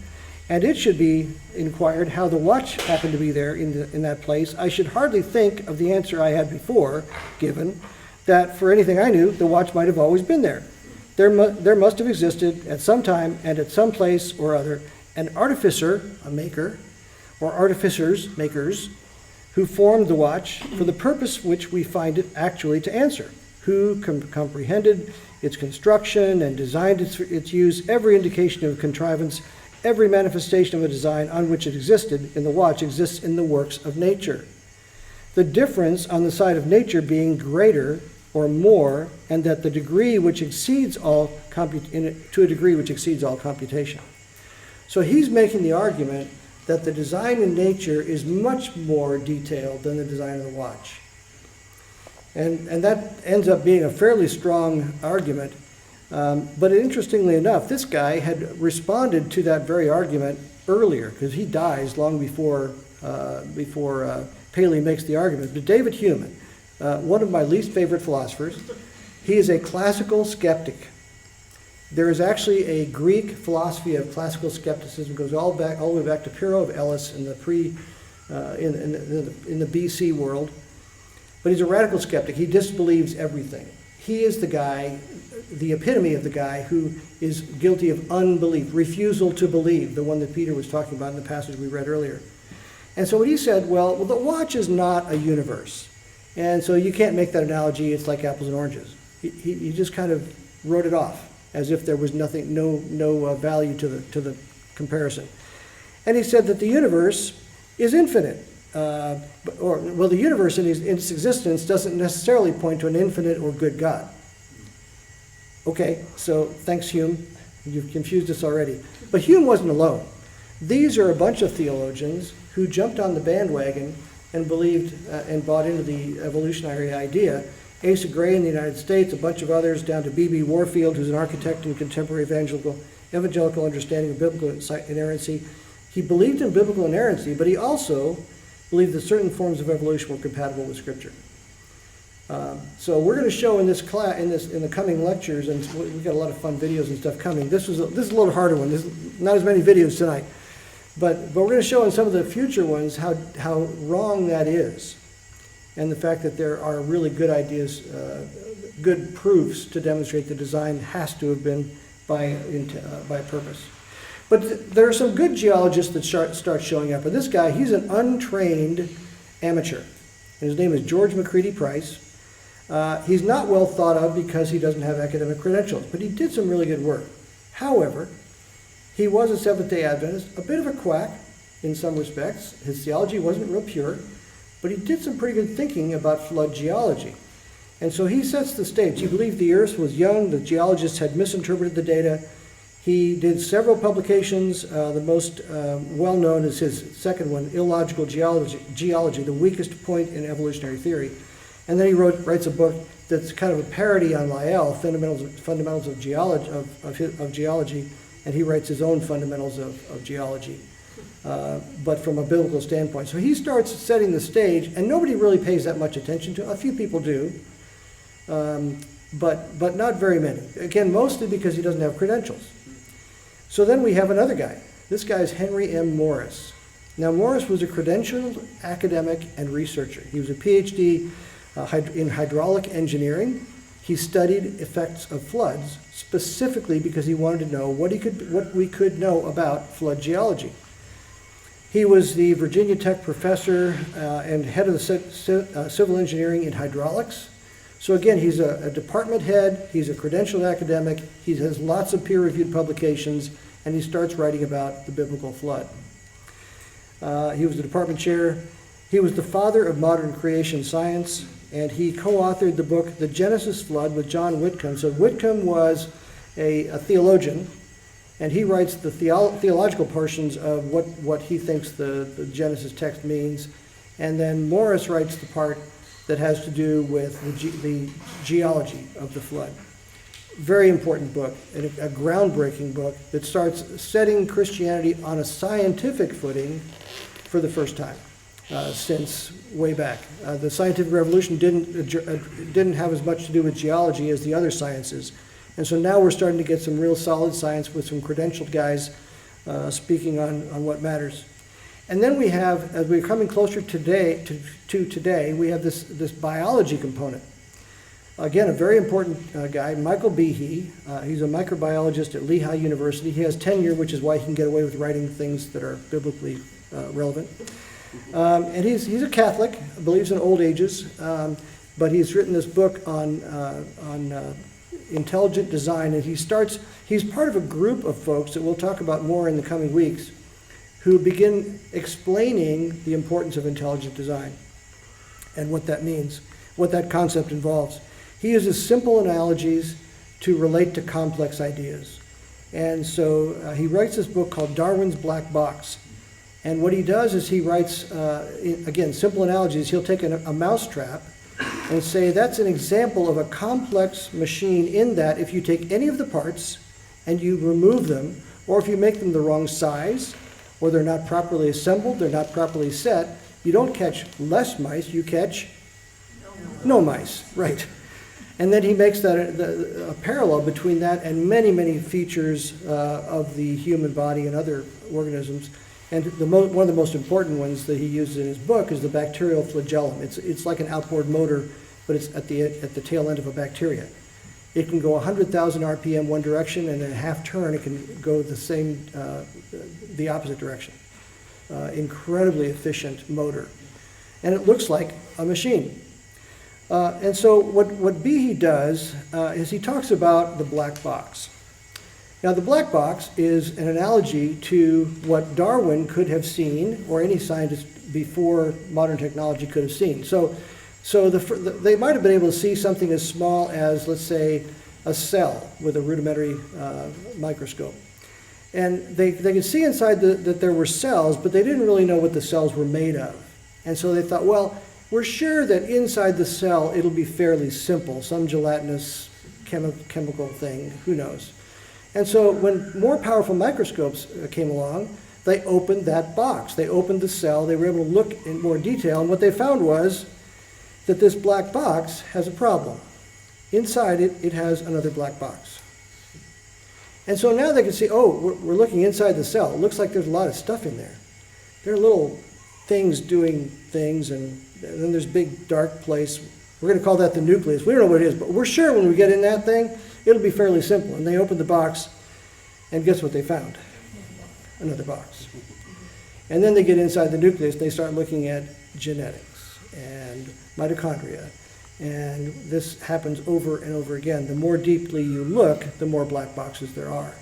and it should be inquired how the watch happened to be there in that place, I should hardly think of the answer I had before given, that for anything I knew, the watch might have always been there. There must have existed at some time and at some place or other an artificer, a maker, or artificers, makers, who formed the watch for the purpose which we find it actually to answer, who comprehended its construction and designed its use, every indication of contrivance, every manifestation of a design on which it existed in the watch exists in the works of nature. The difference on the side of nature being greater or more, and that the degree which exceeds all to a degree which exceeds all computation. So he's making the argument that the design in nature is much more detailed than the design of the watch. And that ends up being a fairly strong argument. But interestingly enough, this guy had responded to that very argument earlier, because he dies long before Paley makes the argument. But David Hume, one of my least favorite philosophers, he is a classical skeptic. There is actually a Greek philosophy of classical skepticism, goes all the way back to Pyrrho of Elis in the in the BC world. But he's a radical skeptic. He disbelieves everything. He is the guy, the epitome of the guy who is guilty of unbelief, refusal to believe, the one that Peter was talking about in the passage we read earlier. And so what he said, well, the watch is not a universe. And so you can't make that analogy, it's like apples and oranges. He just kind of wrote it off as if there was nothing, no value to the comparison. And he said that the universe is infinite. The universe in its existence doesn't necessarily point to an infinite or good God. Okay, so thanks, Hume. You've confused us already. But Hume wasn't alone. These are a bunch of theologians who jumped on the bandwagon and believed and bought into the evolutionary idea. Asa Gray in the United States, a bunch of others, down to B.B. Warfield, who's an architect in contemporary evangelical understanding of biblical inerrancy. He believed in biblical inerrancy, but he also believed that certain forms of evolution were compatible with Scripture. So we're going to show in this class, in the coming lectures, and we've got a lot of fun videos and stuff coming. This is a little harder one. There's not as many videos tonight, but we're going to show in some of the future ones how wrong that is, and the fact that there are really good ideas, good proofs to demonstrate the design has to have been by purpose. But there are some good geologists that start showing up. And this guy, he's an untrained amateur. And his name is George McCready Price. He's not well thought of because he doesn't have academic credentials, but he did some really good work. However, he was a Seventh-day Adventist, a bit of a quack in some respects. His theology wasn't real pure, but he did some pretty good thinking about flood geology. And so he sets the stage. He believed the Earth was young, the geologists had misinterpreted the data. He did several publications. The most well-known is his second one, Illogical Geology, the weakest point in evolutionary theory. And then he writes a book that's kind of a parody on Lyell, Fundamentals of Geology, and he writes his own Fundamentals of Geology, but from a biblical standpoint. So he starts setting the stage, and nobody really pays that much attention to. A few people do, but not very many. Again, mostly because he doesn't have credentials. So then we have another guy. This guy is Henry M. Morris. Now, Morris was a credentialed academic and researcher. He was a PhD in hydraulic engineering. He studied effects of floods, specifically because he wanted to know what we could know about flood geology. He was the Virginia Tech professor and head of the civil engineering in hydraulics. So again, he's a department head, he's a credentialed academic, he has lots of peer-reviewed publications, and he starts writing about the biblical flood. He was the department chair. He was the father of modern creation science, and he co-authored the book, The Genesis Flood, with John Whitcomb. So Whitcomb was a theologian, and he writes the theological portions of what he thinks the Genesis text means, and then Morris writes the part that has to do with the geology of the flood. Very important book, and a groundbreaking book that starts setting Christianity on a scientific footing for the first time since way back. The scientific revolution didn't have as much to do with geology as the other sciences. And so now we're starting to get some real solid science with some credentialed guys speaking on what matters. And then we have, as we're coming closer today to today, we have this biology component. Again, a very important guy, Michael Behe. He's a microbiologist at Lehigh University. He has tenure, which is why he can get away with writing things that are biblically relevant. And he's a Catholic, believes in old ages, but he's written this book on intelligent design, and he's part of a group of folks that we'll talk about more in the coming weeks who begin explaining the importance of intelligent design and what that means, what that concept involves. He uses simple analogies to relate to complex ideas. And so he writes this book called Darwin's Black Box. And what he does is he writes, again, simple analogies. He'll take a mousetrap and say that's an example of a complex machine in that if you take any of the parts and you remove them, or if you make them the wrong size, or they're not properly assembled, they're not properly set, you don't catch less mice, you catch no mice, right? And then he makes that a parallel between that and many, many features of the human body and other organisms. And one of the most important ones that he uses in his book is the bacterial flagellum. It's like an outboard motor, but it's at the tail end of a bacteria. It can go 100,000 RPM one direction, and in a half turn it can go the opposite direction. Incredibly efficient motor. And it looks like a machine. And so what Behe does is he talks about the black box. Now, the black box is an analogy to what Darwin could have seen, or any scientist before modern technology could have seen. So they might have been able to see something as small as, let's say, a cell with a rudimentary microscope. And they could see inside that there were cells, but they didn't really know what the cells were made of. And so they thought, well, we're sure that inside the cell it'll be fairly simple, some gelatinous chemical thing, who knows. And so when more powerful microscopes came along, they opened that box. They opened the cell. They were able to look in more detail. And what they found was that this black box has a problem. Inside it, it has another black box. And so now they can see, oh, we're looking inside the cell. It looks like there's a lot of stuff in there. There are little things doing things, and then there's a big dark place. We're going to call that the nucleus. We don't know what it is, but we're sure when we get in that thing, it'll be fairly simple. And they opened the box, and guess what they found? Another box. And then they get inside the nucleus, and they start looking at genetics and mitochondria. And this happens over and over again. The more deeply you look, the more black boxes there are.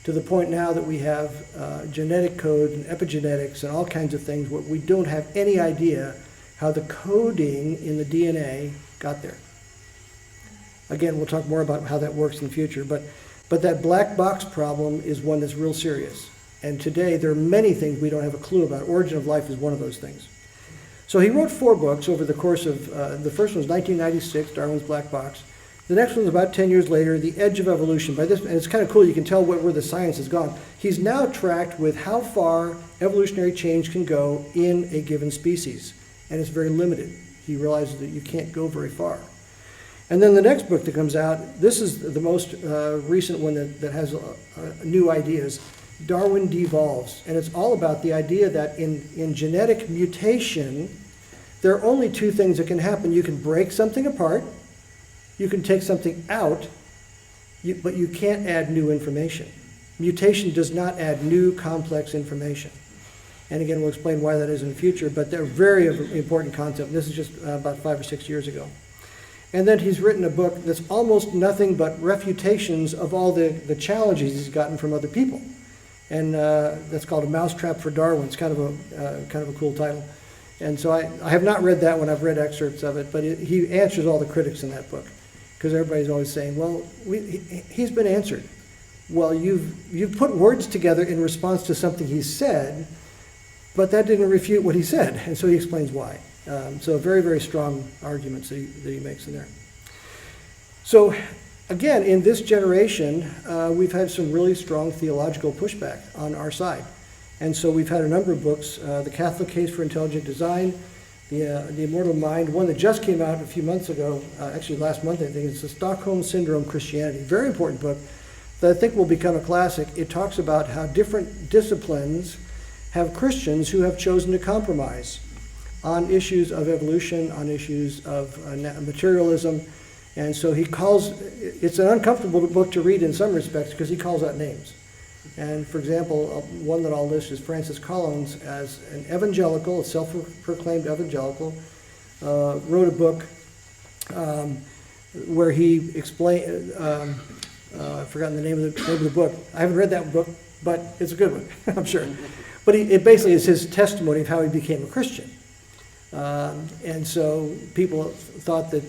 To the point now that we have genetic code and epigenetics and all kinds of things where we don't have any idea how the coding in the DNA got there. Again, we'll talk more about how that works in the future, but that black box problem is one that's real serious. And today there are many things we don't have a clue about. Origin of life is one of those things. So he wrote 4 books over the course of, the first one was 1996, Darwin's Black Box. The next one was about 10 years later, The Edge of Evolution. By this, and it's kind of cool, you can tell where the science has gone. He's now tracked with how far evolutionary change can go in a given species. And it's very limited. He realizes that you can't go very far. And then the next book that comes out, this is the most recent one that has new ideas, Darwin Devolves. And it's all about the idea that in genetic mutation, there are only 2 things that can happen. You can break something apart, you can take something out, but you can't add new information. Mutation does not add new complex information. And again, we'll explain why that is in the future, but they're very important concept. This is just about 5 or 6 years ago. And then he's written a book that's almost nothing but refutations of all the challenges he's gotten from other people. And that's called A Mousetrap for Darwin. It's kind of a cool title. And so I have not read that one. I've read excerpts of it, but he answers all the critics in that book, because everybody's always saying, well, he's been answered. Well, you've put words together in response to something he said, But that didn't refute what he said, and so he explains why. So very, very strong arguments that he makes in there. So again, in this generation, we've had some really strong theological pushback on our side. And so we've had a number of books, The Catholic Case for Intelligent Design, The Immortal Mind, one that just came out a few months ago, actually last month I think, it's the Stockholm Syndrome Christianity. Very important book that I think will become a classic. It talks about how different disciplines have Christians who have chosen to compromise on issues of evolution, on issues of materialism. And so he calls, it's an uncomfortable book to read in some respects because he calls out names. And for example, one that I'll list is Francis Collins as an evangelical, a self-proclaimed evangelical, wrote a book where he explained, I've forgotten the name of the book. I haven't read that book, but it's a good one, I'm sure. But it basically is his testimony of how he became a Christian. And so people thought that,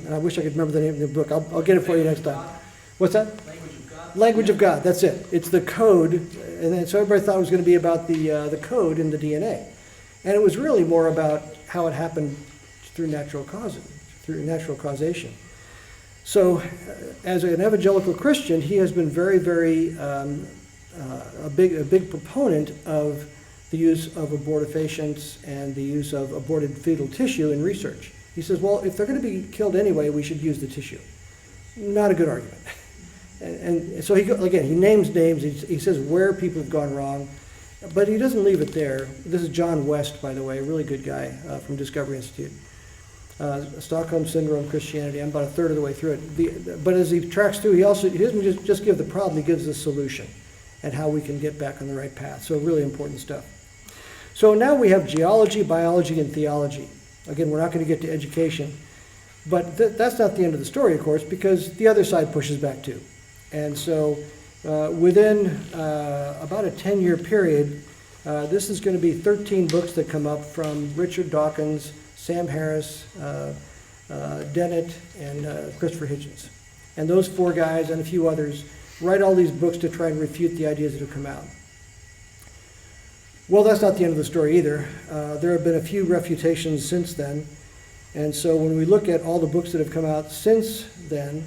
and I wish I could remember the name of the book. I'll get it for you next time. What's that? Language of God. Language of God, that's it. It's the code. And then, so everybody thought it was going to be about the code in the DNA. And it was really more about how it happened through natural causation. So as an evangelical Christian, he has been very, very a big proponent of the use of abortifacients and the use of aborted fetal tissue in research. He says, well, if they're going to be killed anyway, we should use the tissue. Not a good argument. And so he names names. He says where people have gone wrong, but he doesn't leave it there. This is John West, by the way, a really good guy from Discovery Institute. Stockholm Syndrome Christianity. I'm about a third of the way through it. But as he tracks through, he doesn't just give the problem, he gives the solution and how we can get back on the right path. So really important stuff. So now we have geology, biology, and theology. Again, we're not going to get to education, but that's not the end of the story, of course, because the other side pushes back too. And so within about a 10-year period, this is going to be 13 books that come up from Richard Dawkins, Sam Harris, Dennett, and Christopher Hitchens. And those four guys and a few others write all these books to try and refute the ideas that have come out. Well, that's not the end of the story either. There have been a few refutations since then. And so when we look at all the books that have come out since then,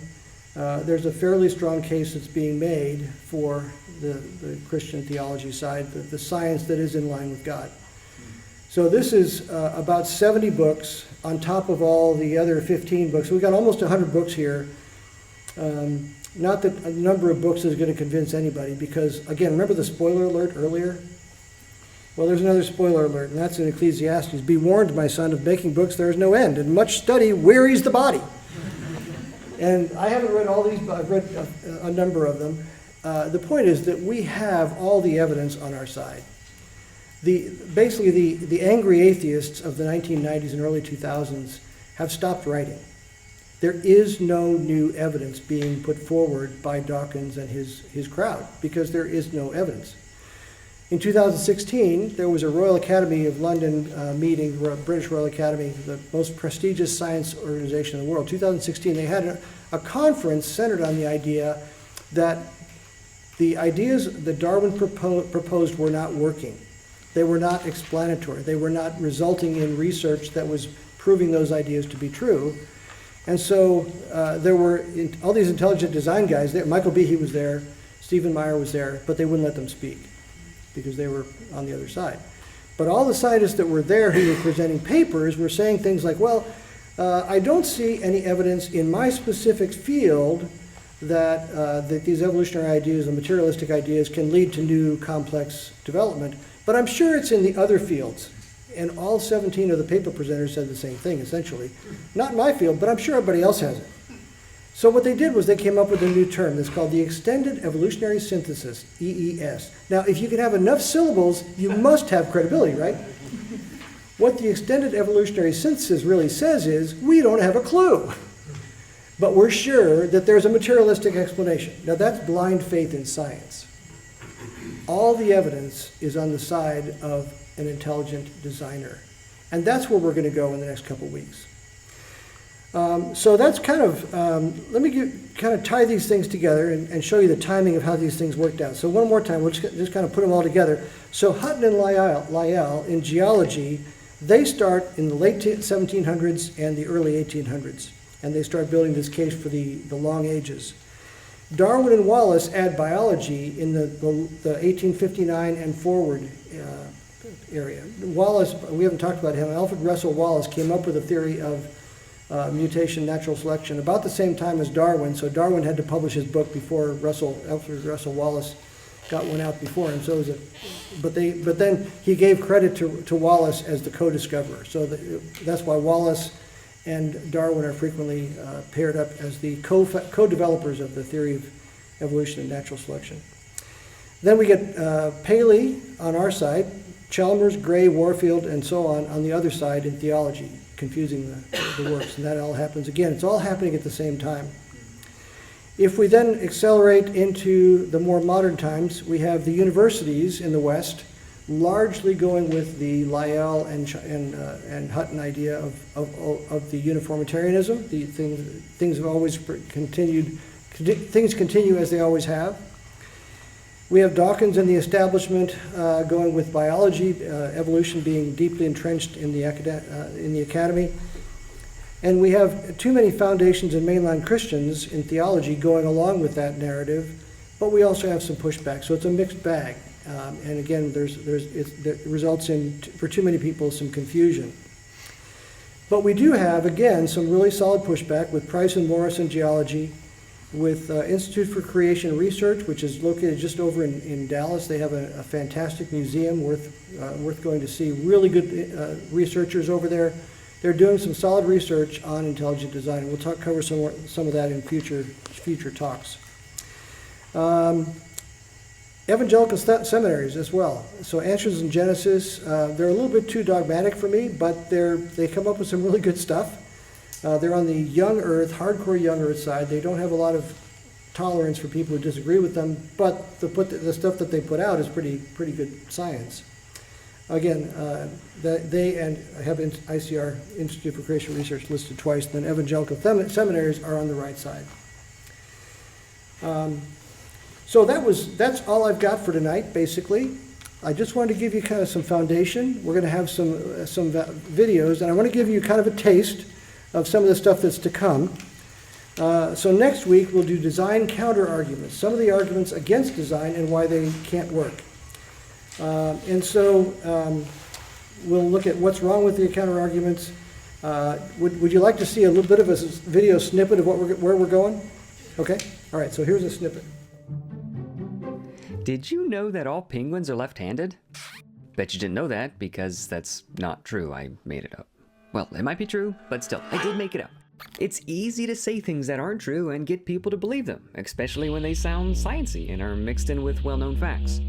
there's a fairly strong case that's being made for the Christian theology side, the science that is in line with God. So this is about 70 books on top of all the other 15 books. We've got almost 100 books here. Not that a number of books is going to convince anybody because, again, remember the spoiler alert earlier? Well, there's another spoiler alert, and that's in Ecclesiastes. Be warned, my son, of making books there is no end, and much study wearies the body. And I haven't read all these, but I've read a number of them. The point is that we have all the evidence on our side. Basically, the angry atheists of the 1990s and early 2000s have stopped writing. There is no new evidence being put forward by Dawkins and his crowd because there is no evidence. In 2016, there was a Royal Academy of London meeting, British Royal Academy, the most prestigious science organization in the world. 2016, they had a conference centered on the idea that the ideas that Darwin proposed were not working. They were not explanatory. They were not resulting in research that was proving those ideas to be true. And so there were all these intelligent design guys there. Michael Behe was there, Stephen Meyer was there, but they wouldn't let them speak because they were on the other side. But all the scientists that were there who were presenting papers were saying things like, well, I don't see any evidence in my specific field that these evolutionary ideas and materialistic ideas can lead to new complex development, but I'm sure it's in the other fields. And all 17 of the paper presenters said the same thing, essentially. Not in my field, but I'm sure everybody else has it. So what they did was they came up with a new term that's called the Extended Evolutionary Synthesis, EES. Now, if you can have enough syllables, you must have credibility, right? What the Extended Evolutionary Synthesis really says is, we don't have a clue. But we're sure that there's a materialistic explanation. Now, that's blind faith in science. All the evidence is on the side of an intelligent designer. And that's where we're going to go in the next couple of weeks. So that's kind of, let me kind of tie these things together and show you the timing of how these things worked out. So one more time, we'll just kind of put them all together. So Hutton and Lyell in geology, they start in the late 1700s and the early 1800s, and they start building this case for the long ages. Darwin and Wallace add biology in the 1859 and forward area. Wallace, we haven't talked about him, Alfred Russel Wallace came up with a theory of mutation, natural selection, about the same time as Darwin. So Darwin had to publish his book before Alfred Russel Wallace got one out before him. So it was but then he gave credit to Wallace as the co-discoverer. So that's why Wallace and Darwin are frequently paired up as the co-developers of the theory of evolution and natural selection. Then we get Paley on our side, Chalmers, Gray, Warfield, and so on the other side in theology, confusing the works, and that all happens again. It's all happening at the same time. If we then accelerate into the more modern times, we have the universities in the West largely going with the Lyell and Hutton idea of the uniformitarianism. The things have always continued. Things continue as they always have. We have Dawkins and the establishment going with biology, evolution being deeply entrenched in the academy. And we have too many foundations and mainline Christians in theology going along with that narrative, but we also have some pushback. So it's a mixed bag. And again, it results in, for too many people, some confusion. But we do have, again, some really solid pushback with Price and Morris in geology, with Institute for Creation Research, which is located just over in Dallas. They have a fantastic museum worth going to see. Really good researchers over there. They're doing some solid research on intelligent design. We'll cover some of that in future talks. Evangelical seminaries as well. So Answers in Genesis, they're a little bit too dogmatic for me, but they come up with some really good stuff. They're on the young earth, hardcore young earth side. They don't have a lot of tolerance for people who disagree with them, but the stuff that they put out is pretty good science. Again, they have ICR, Institute for Creation Research, listed twice. Then evangelical seminaries are on the right side. So that's all I've got for tonight, basically. I just wanted to give you kind of some foundation. We're going to have some videos, and I want to give you kind of a taste of some of the stuff that's to come. So next week we'll do design counter arguments, some of the arguments against design and why they can't work. And so we'll look at what's wrong with the counter arguments. Would you like to see a little bit of a video snippet of where we're going? Okay. All right. So here's a snippet. Did you know that all penguins are left-handed? Bet you didn't know that, because that's not true. I made it up. Well, it might be true, but still, I did make it up. It's easy to say things that aren't true and get people to believe them, especially when they sound sciencey and are mixed in with well-known facts.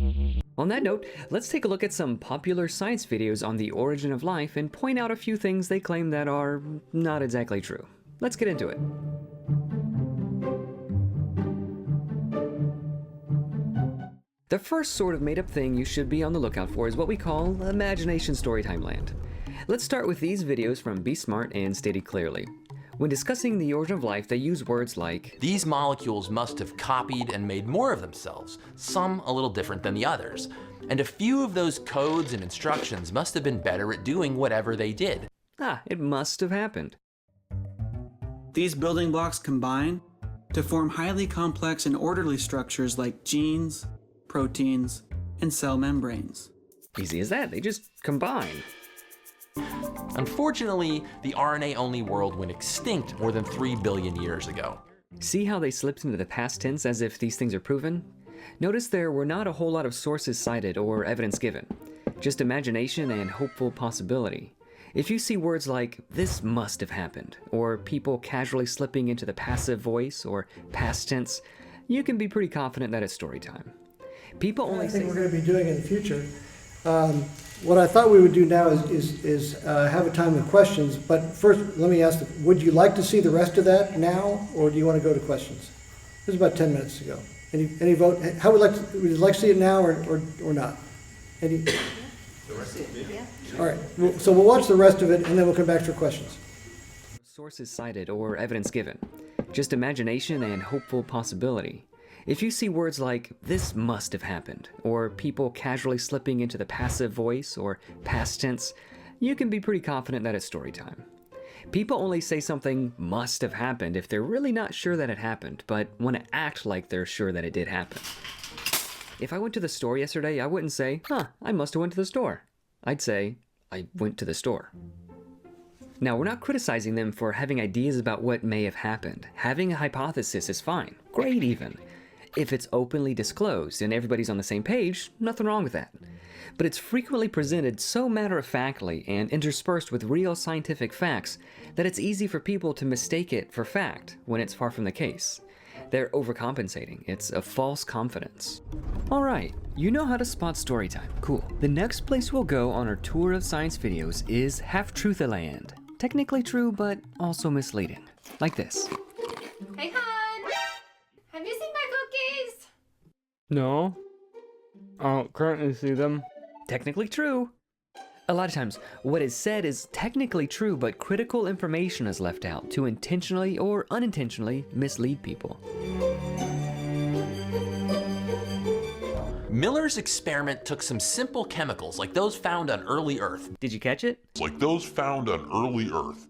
On that note, let's take a look at some popular science videos on the origin of life and point out a few things they claim that are not exactly true. Let's get into it. The first sort of made-up thing you should be on the lookout for is what we call imagination storytime land. Let's start with these videos from Be Smart and Stated Clearly. When discussing the origin of life, they use words like, "These molecules must have copied and made more of themselves, some a little different than the others. And a few of those codes and instructions must have been better at doing whatever they did." it must have happened. These building blocks combine to form highly complex and orderly structures like genes, proteins, and cell membranes. Easy as that, they just combine. Unfortunately, the RNA-only world went extinct more than 3 billion years ago. See how they slipped into the past tense as if these things are proven? Notice there were not a whole lot of sources cited or evidence given, just imagination and hopeful possibility. If you see words like, "this must have happened," or people casually slipping into the passive voice or past tense, you can be pretty confident that it's story time. People only say... I think we're going to be doing in the future. What I thought we would do now is have a time of questions, but first let me ask, would you like to see the rest of that now, or do you want to go to questions? This is about 10 minutes to go. Any vote? How would you like to see it now or not? The rest of it? Yeah. All right, so we'll watch the rest of it and then we'll come back for questions. sources cited or evidence given, just imagination and hopeful possibility. If you see words like, "this must have happened," or people casually slipping into the passive voice or past tense, you can be pretty confident that it's story time. People only say something must have happened if they're really not sure that it happened, but want to act like they're sure that it did happen. If I went to the store yesterday, I wouldn't say, I must have went to the store. I'd say, I went to the store. Now, we're not criticizing them for having ideas about what may have happened. Having a hypothesis is fine, great even. If it's openly disclosed and everybody's on the same page, nothing wrong with that. But it's frequently presented so matter-of-factly and interspersed with real scientific facts that it's easy for people to mistake it for fact when it's far from the case. They're overcompensating. It's a false confidence. All right, you know how to spot story time. Cool. The next place we'll go on our tour of science videos is Half-Truth-a-Land. Technically true, but also misleading. Like this. Hey, hon! Have you seen my cookies? No, I don't currently see them. Technically true. A lot of times, what is said is technically true, but critical information is left out to intentionally or unintentionally mislead people. Miller's experiment took some simple chemicals like those found on early Earth. Did you catch it? Like those found on early Earth.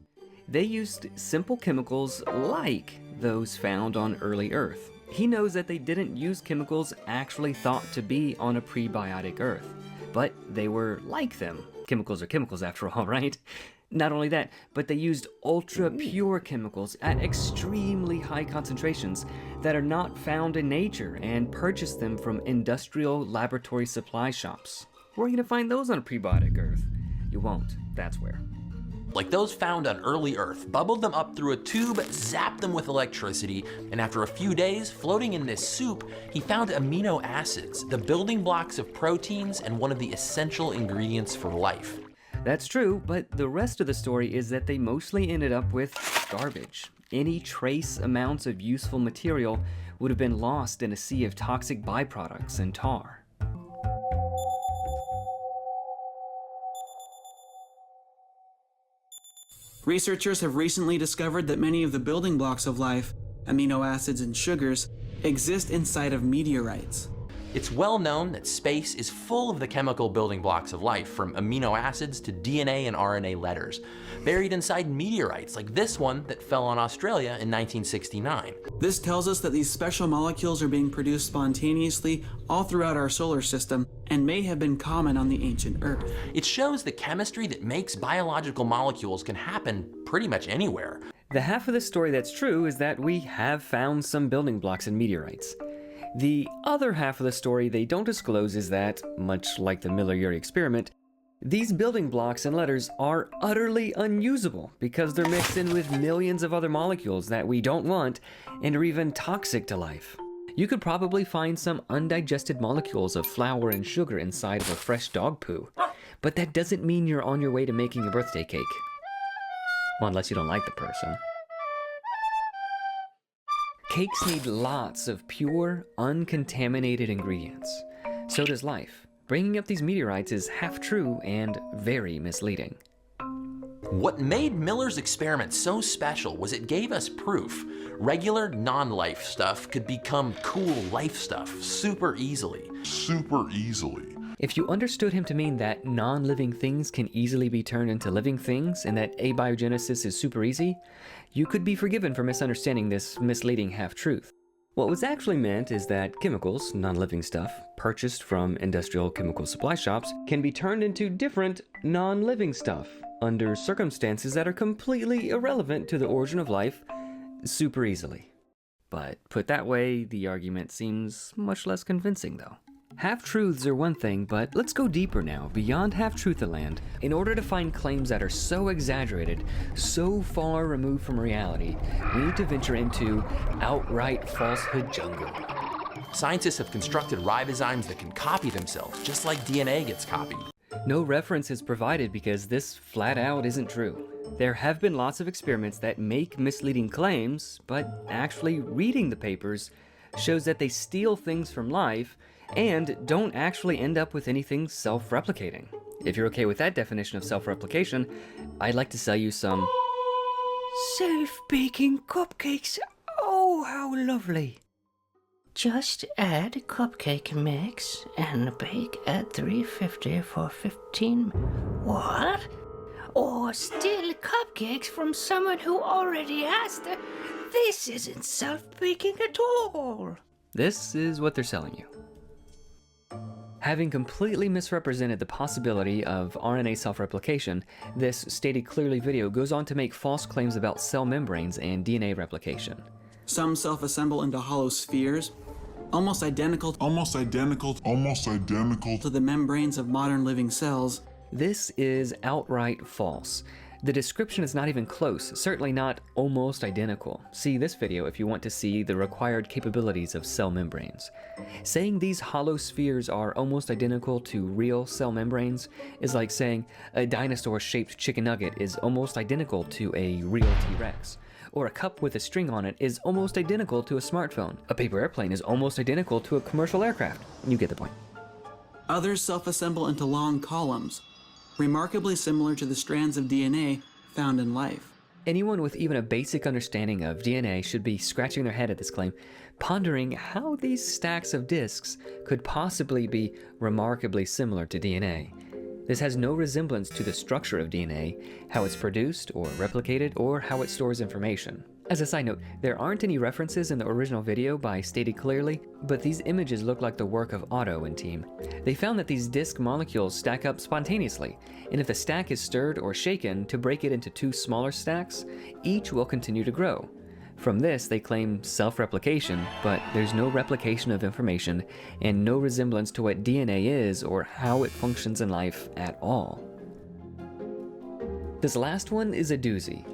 They used simple chemicals like those found on early Earth. He knows that they didn't use chemicals actually thought to be on a prebiotic Earth, but they were like them. Chemicals are chemicals after all, right? Not only that, but they used ultra-pure chemicals at extremely high concentrations that are not found in nature and purchased them from industrial laboratory supply shops. Where are you gonna find those on a prebiotic Earth? You won't, that's where. Like those found on early Earth, bubbled them up through a tube, zapped them with electricity, and after a few days, floating in this soup, he found amino acids, the building blocks of proteins and one of the essential ingredients for life. That's true, but the rest of the story is that they mostly ended up with garbage. Any trace amounts of useful material would have been lost in a sea of toxic byproducts and tar. Researchers have recently discovered that many of the building blocks of life, amino acids and sugars, exist inside of meteorites. It's well known that space is full of the chemical building blocks of life, from amino acids to DNA and RNA letters, buried inside meteorites like this one that fell on Australia in 1969. This tells us that these special molecules are being produced spontaneously all throughout our solar system and may have been common on the ancient Earth. It shows the chemistry that makes biological molecules can happen pretty much anywhere. The half of the story that's true is that we have found some building blocks in meteorites. The other half of the story they don't disclose is that, much like the Miller-Urey experiment, these building blocks and letters are utterly unusable because they're mixed in with millions of other molecules that we don't want and are even toxic to life. You could probably find some undigested molecules of flour and sugar inside of a fresh dog poo, but that doesn't mean you're on your way to making a birthday cake. Well, unless you don't like the person. Cakes need lots of pure, uncontaminated ingredients. So does life. Bringing up these meteorites is half true and very misleading. What made Miller's experiment so special was it gave us proof. Regular non-life stuff could become cool life stuff super easily. Super easily. If you understood him to mean that non-living things can easily be turned into living things and that abiogenesis is super easy, you could be forgiven for misunderstanding this misleading half-truth. What was actually meant is that chemicals, non-living stuff, purchased from industrial chemical supply shops can be turned into different non-living stuff under circumstances that are completely irrelevant to the origin of life super easily. But put that way, the argument seems much less convincing though. Half-truths are one thing, but let's go deeper now, beyond half-truth-a-land. In order to find claims that are so exaggerated, so far removed from reality, we need to venture into outright falsehood jungle. Scientists have constructed ribozymes that can copy themselves, just like DNA gets copied. No reference is provided because this flat out isn't true. There have been lots of experiments that make misleading claims, but actually reading the papers shows that they steal things from life and don't actually end up with anything self-replicating. If you're okay with that definition of self-replication, I'd like to sell you some Self-baking cupcakes. Oh, how lovely. Just add cupcake mix and bake at 350 for 15. What? Or steal cupcakes from someone who already has them. This isn't self-baking at all. This is what they're selling you. Having completely misrepresented the possibility of RNA self-replication, this stated clearly video goes on to make false claims about cell membranes and DNA replication. Some self-assemble into hollow spheres, almost identical to the membranes of modern living cells. This is outright false. The description is not even close, certainly not almost identical. See this video if you want to see the required capabilities of cell membranes. Saying these hollow spheres are almost identical to real cell membranes is like saying a dinosaur-shaped chicken nugget is almost identical to a real T-Rex. Or a cup with a string on it is almost identical to a smartphone. A paper airplane is almost identical to a commercial aircraft. You get the point. Others self-assemble into long columns, remarkably similar to the strands of DNA found in life. Anyone with even a basic understanding of DNA should be scratching their head at this claim, pondering how these stacks of disks could possibly be remarkably similar to DNA. This has no resemblance to the structure of DNA, how it's produced or replicated, or how it stores information. As a side note, there aren't any references in the original video by Stated Clearly, but these images look like the work of Otto and team. They found that these disk molecules stack up spontaneously, and if the stack is stirred or shaken to break it into two smaller stacks, each will continue to grow. From this, they claim self-replication, but there's no replication of information and no resemblance to what DNA is or how it functions in life at all. This last one is a doozy.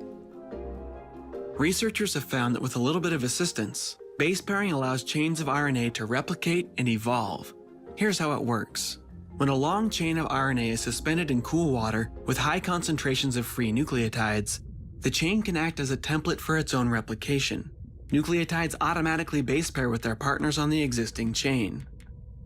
Researchers have found that with a little bit of assistance, base pairing allows chains of RNA to replicate and evolve. Here's how it works. When a long chain of RNA is suspended in cool water with high concentrations of free nucleotides, the chain can act as a template for its own replication. Nucleotides automatically base pair with their partners on the existing chain.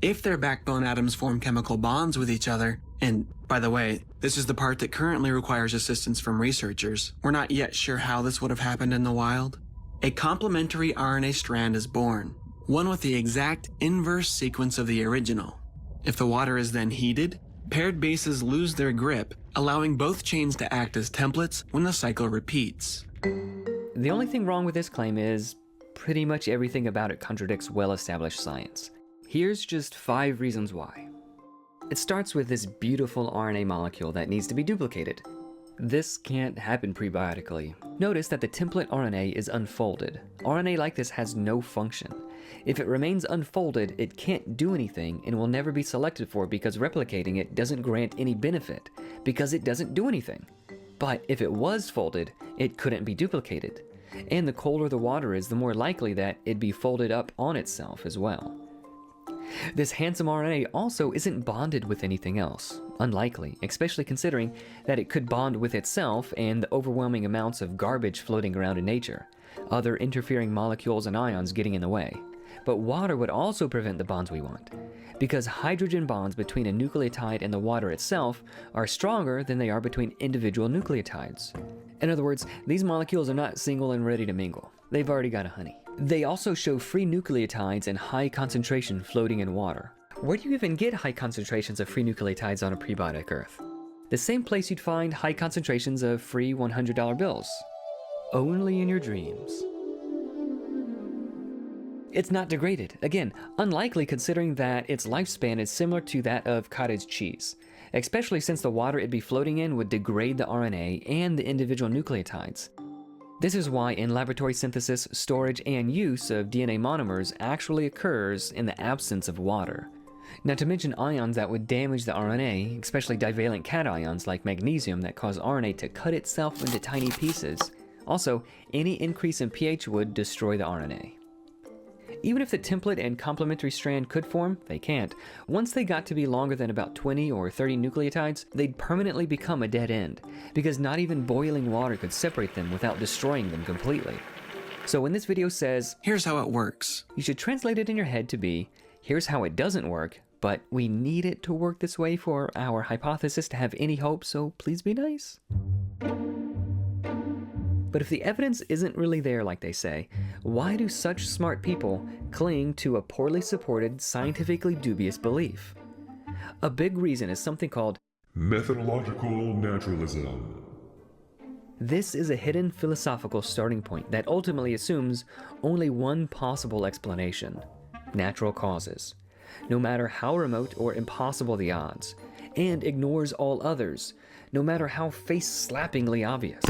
If their backbone atoms form chemical bonds with each other, and by the way, this is the part that currently requires assistance from researchers. We're not yet sure how this would have happened in the wild. A complementary RNA strand is born, one with the exact inverse sequence of the original. If the water is then heated, paired bases lose their grip, allowing both chains to act as templates when the cycle repeats. The only thing wrong with this claim is pretty much everything about it contradicts well-established science. Here's just 5 reasons why. It starts with this beautiful RNA molecule that needs to be duplicated. This can't happen prebiotically. Notice that the template RNA is unfolded. RNA like this has no function. If it remains unfolded, it can't do anything and will never be selected for because replicating it doesn't grant any benefit, because it doesn't do anything. But if it was folded, it couldn't be duplicated. And the colder the water is, the more likely that it'd be folded up on itself as well. This handsome RNA also isn't bonded with anything else. Unlikely, especially considering that it could bond with itself and the overwhelming amounts of garbage floating around in nature, other interfering molecules and ions getting in the way. But water would also prevent the bonds we want, because hydrogen bonds between a nucleotide and the water itself are stronger than they are between individual nucleotides. In other words, these molecules are not single and ready to mingle. They've already got a honey. They also show free nucleotides and high concentration floating in water. Where do you even get high concentrations of free nucleotides on a prebiotic Earth? The same place you'd find high concentrations of free $100 bills. Only in your dreams. It's not degraded. Again, unlikely considering that its lifespan is similar to that of cottage cheese, especially since the water it'd be floating in would degrade the RNA and the individual nucleotides. This is why in laboratory synthesis, storage, and use of DNA monomers actually occurs in the absence of water. Not to mention ions that would damage the RNA, especially divalent cations like magnesium that cause RNA to cut itself into tiny pieces. Also, any increase in pH would destroy the RNA. Even if the template and complementary strand could form, they can't. Once they got to be longer than about 20 or 30 nucleotides, they'd permanently become a dead end, because not even boiling water could separate them without destroying them completely. So when this video says, "Here's how it works," you should translate it in your head to be, here's how it doesn't work, but we need it to work this way for our hypothesis to have any hope, so please be nice. But if the evidence isn't really there like they say, why do such smart people cling to a poorly supported, scientifically dubious belief? A big reason is something called Methodological naturalism. This is a hidden philosophical starting point that ultimately assumes only one possible explanation: natural causes, no matter how remote or impossible the odds, and ignores all others, no matter how face-slappingly obvious.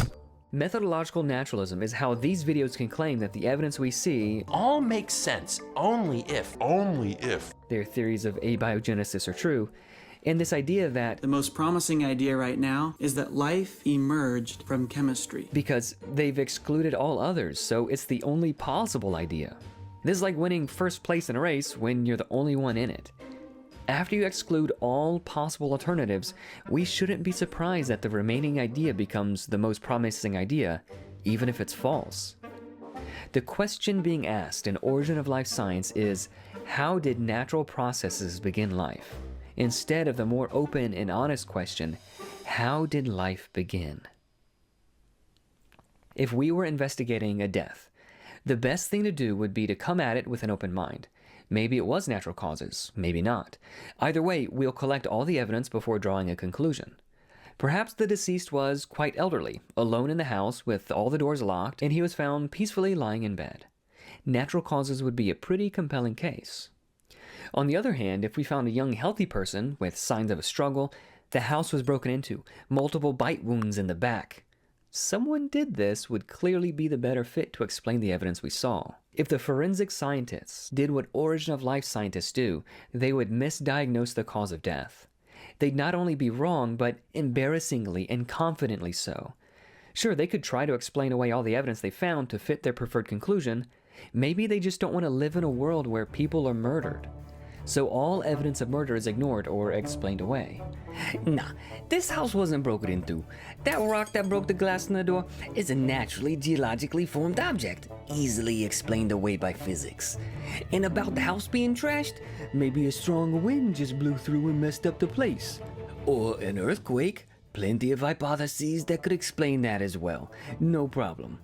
Methodological naturalism is how these videos can claim that the evidence we see all makes sense only if their theories of abiogenesis are true, and this idea that The most promising idea right now is that life emerged from chemistry. because they've excluded all others, so it's the only possible idea. This is like winning first place in a race when you're the only one in it. After you exclude all possible alternatives, we shouldn't be surprised that the remaining idea becomes the most promising idea, even if it's false. The question being asked in Origin of Life Science is, how did natural processes begin life? Instead of the more open and honest question, how did life begin? If we were investigating a death, the best thing to do would be to come at it with an open mind. Maybe it was natural causes, maybe not. Either way, we'll collect all the evidence before drawing a conclusion. Perhaps the deceased was quite elderly, alone in the house with all the doors locked, and he was found peacefully lying in bed. Natural causes would be a pretty compelling case. On the other hand, if we found a young, healthy person with signs of a struggle, the house was broken into, multiple bite wounds in the back, someone did this would clearly be the better fit to explain the evidence we saw. If the forensic scientists did what Origin of Life scientists do, they would misdiagnose the cause of death. They'd not only be wrong, but embarrassingly and confidently so. Sure, they could try to explain away all the evidence they found to fit their preferred conclusion. Maybe they just don't want to live in a world where people are murdered. So all evidence of murder is ignored or explained away. Nah, this house wasn't broken into. That rock that broke the glass in the door is a naturally geologically formed object, easily explained away by physics. And about the house being trashed, maybe a strong wind just blew through and messed up the place. Or an earthquake. Plenty of hypotheses that could explain that as well. No problem.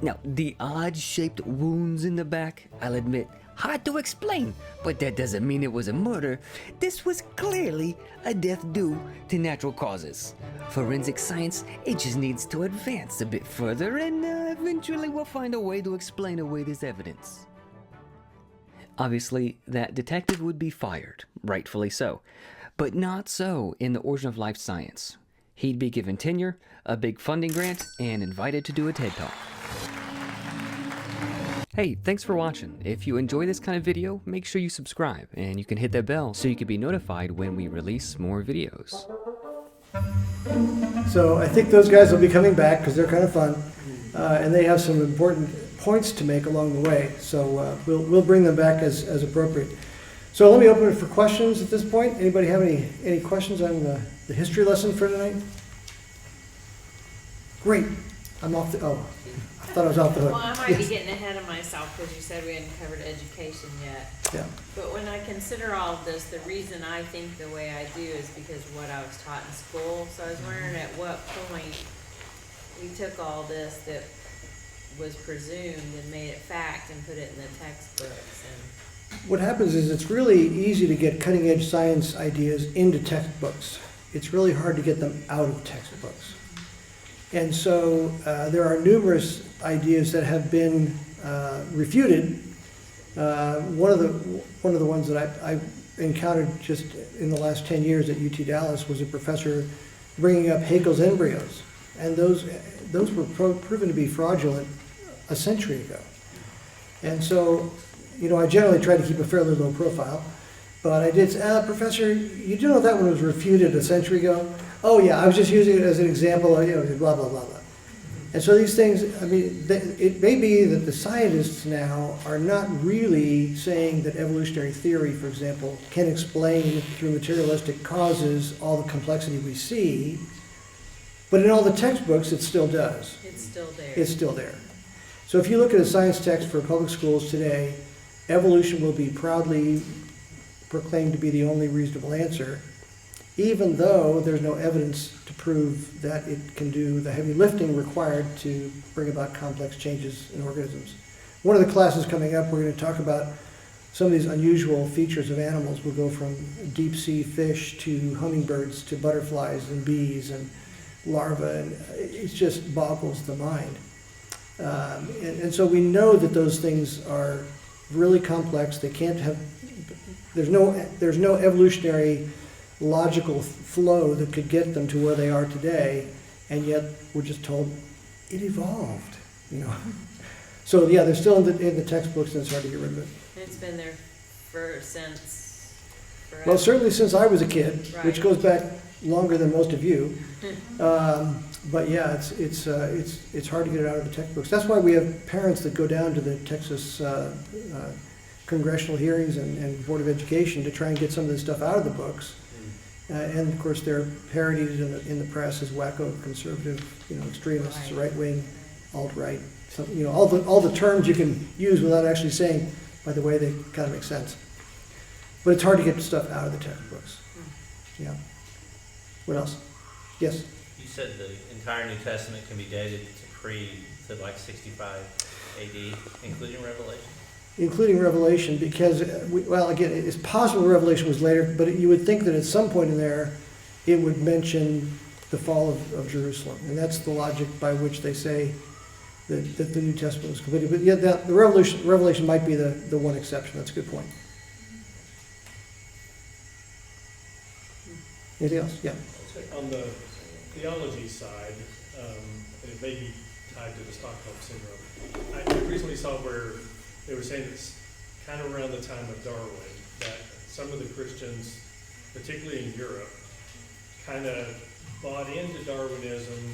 Now, the odd-shaped wounds in the back, I'll admit, hard to explain, but that doesn't mean it was a murder. This was clearly a death due to natural causes. Forensic science, it just needs to advance a bit further, and eventually we'll find a way to explain away this evidence. Obviously, that detective would be fired, rightfully so, but not so in the Origin of Life Science. He'd be given tenure, a big funding grant, and invited to do a TED Talk. Hey, thanks for watching. If you enjoy this kind of video, make sure you subscribe, and you can hit that bell so you can be notified when we release more videos. So I think those guys will be coming back because they're kind of fun, and they have some important points to make along the way. So we'll bring them back as appropriate. So let me open it for questions at this point. Anybody have any questions on the history lesson for tonight? Great. I'm off the, oh, I thought I was off the hook. Well, I might be getting ahead of myself because you said we hadn't covered education yet. Yeah. But when I consider all of this, the reason I think the way I do is because of what I was taught in school. So I was wondering at what point we took all this that was presumed and made it fact and put it in the textbooks. And What happens is it's really easy to get cutting edge science ideas into textbooks. It's really hard to get them out of textbooks. And so there are numerous ideas that have been refuted. One of the ones that I encountered just in the last 10 years at UT Dallas was a professor bringing up Haeckel's embryos, and those were proven to be fraudulent a century ago. And so, you know, I generally try to keep a fairly low profile, but I did say, Professor, you do know that one was refuted a century ago? Oh yeah, I was just using it as an example of, you know, blah, blah, blah, blah. And so these things, I mean, it may be that the scientists now are not really saying that evolutionary theory, for example, can explain through materialistic causes all the complexity we see, but in all the textbooks it still does. it's still there. It's still there. So if you look at a science text for public schools today, evolution will be proudly proclaimed to be the only reasonable answer. even though there's no evidence to prove that it can do the heavy lifting required to bring about complex changes in organisms. One of the classes coming up, we're going to talk about some of these unusual features of animals. We'll go from deep sea fish to hummingbirds to butterflies and bees and larvae, and it just boggles the mind. And so we know that those things are really complex. They can't have, there's no evolutionary logical flow that could get them to where they are today, and yet we're just told it evolved, you know. So yeah, they're still in the textbooks, and it's hard to get rid of it. It's been there since forever. Well, certainly since I was a kid, which Right. goes back longer than most of you. But yeah, it's hard to get it out of the textbooks. That's why we have parents that go down to the Texas congressional hearings and Board of Education to try and get some of this stuff out of the books. And of course, they're parodied in the press as wacko conservative, you know, extremists, Right. right wing, alt right. So, you know, all the terms you can use without actually saying, by the way, they kind of make sense. But it's hard to get stuff out of the textbooks. Yeah. What else? Yes. You said the entire New Testament can be dated to like 65 AD, including Revelation? Including Revelation, because, well, again, it's possible Revelation was later, but you would think that at some point in there, it would mention the fall of Jerusalem. And that's the logic by which they say that the New Testament was completed. But yeah, the Revelation might be the one exception. That's a good point. Anything else? Yeah. On the theology side, and it may be tied to the Stockholm Syndrome, I recently saw where they were saying it's kind of around the time of Darwin that some of the Christians, particularly in Europe, kind of bought into Darwinism,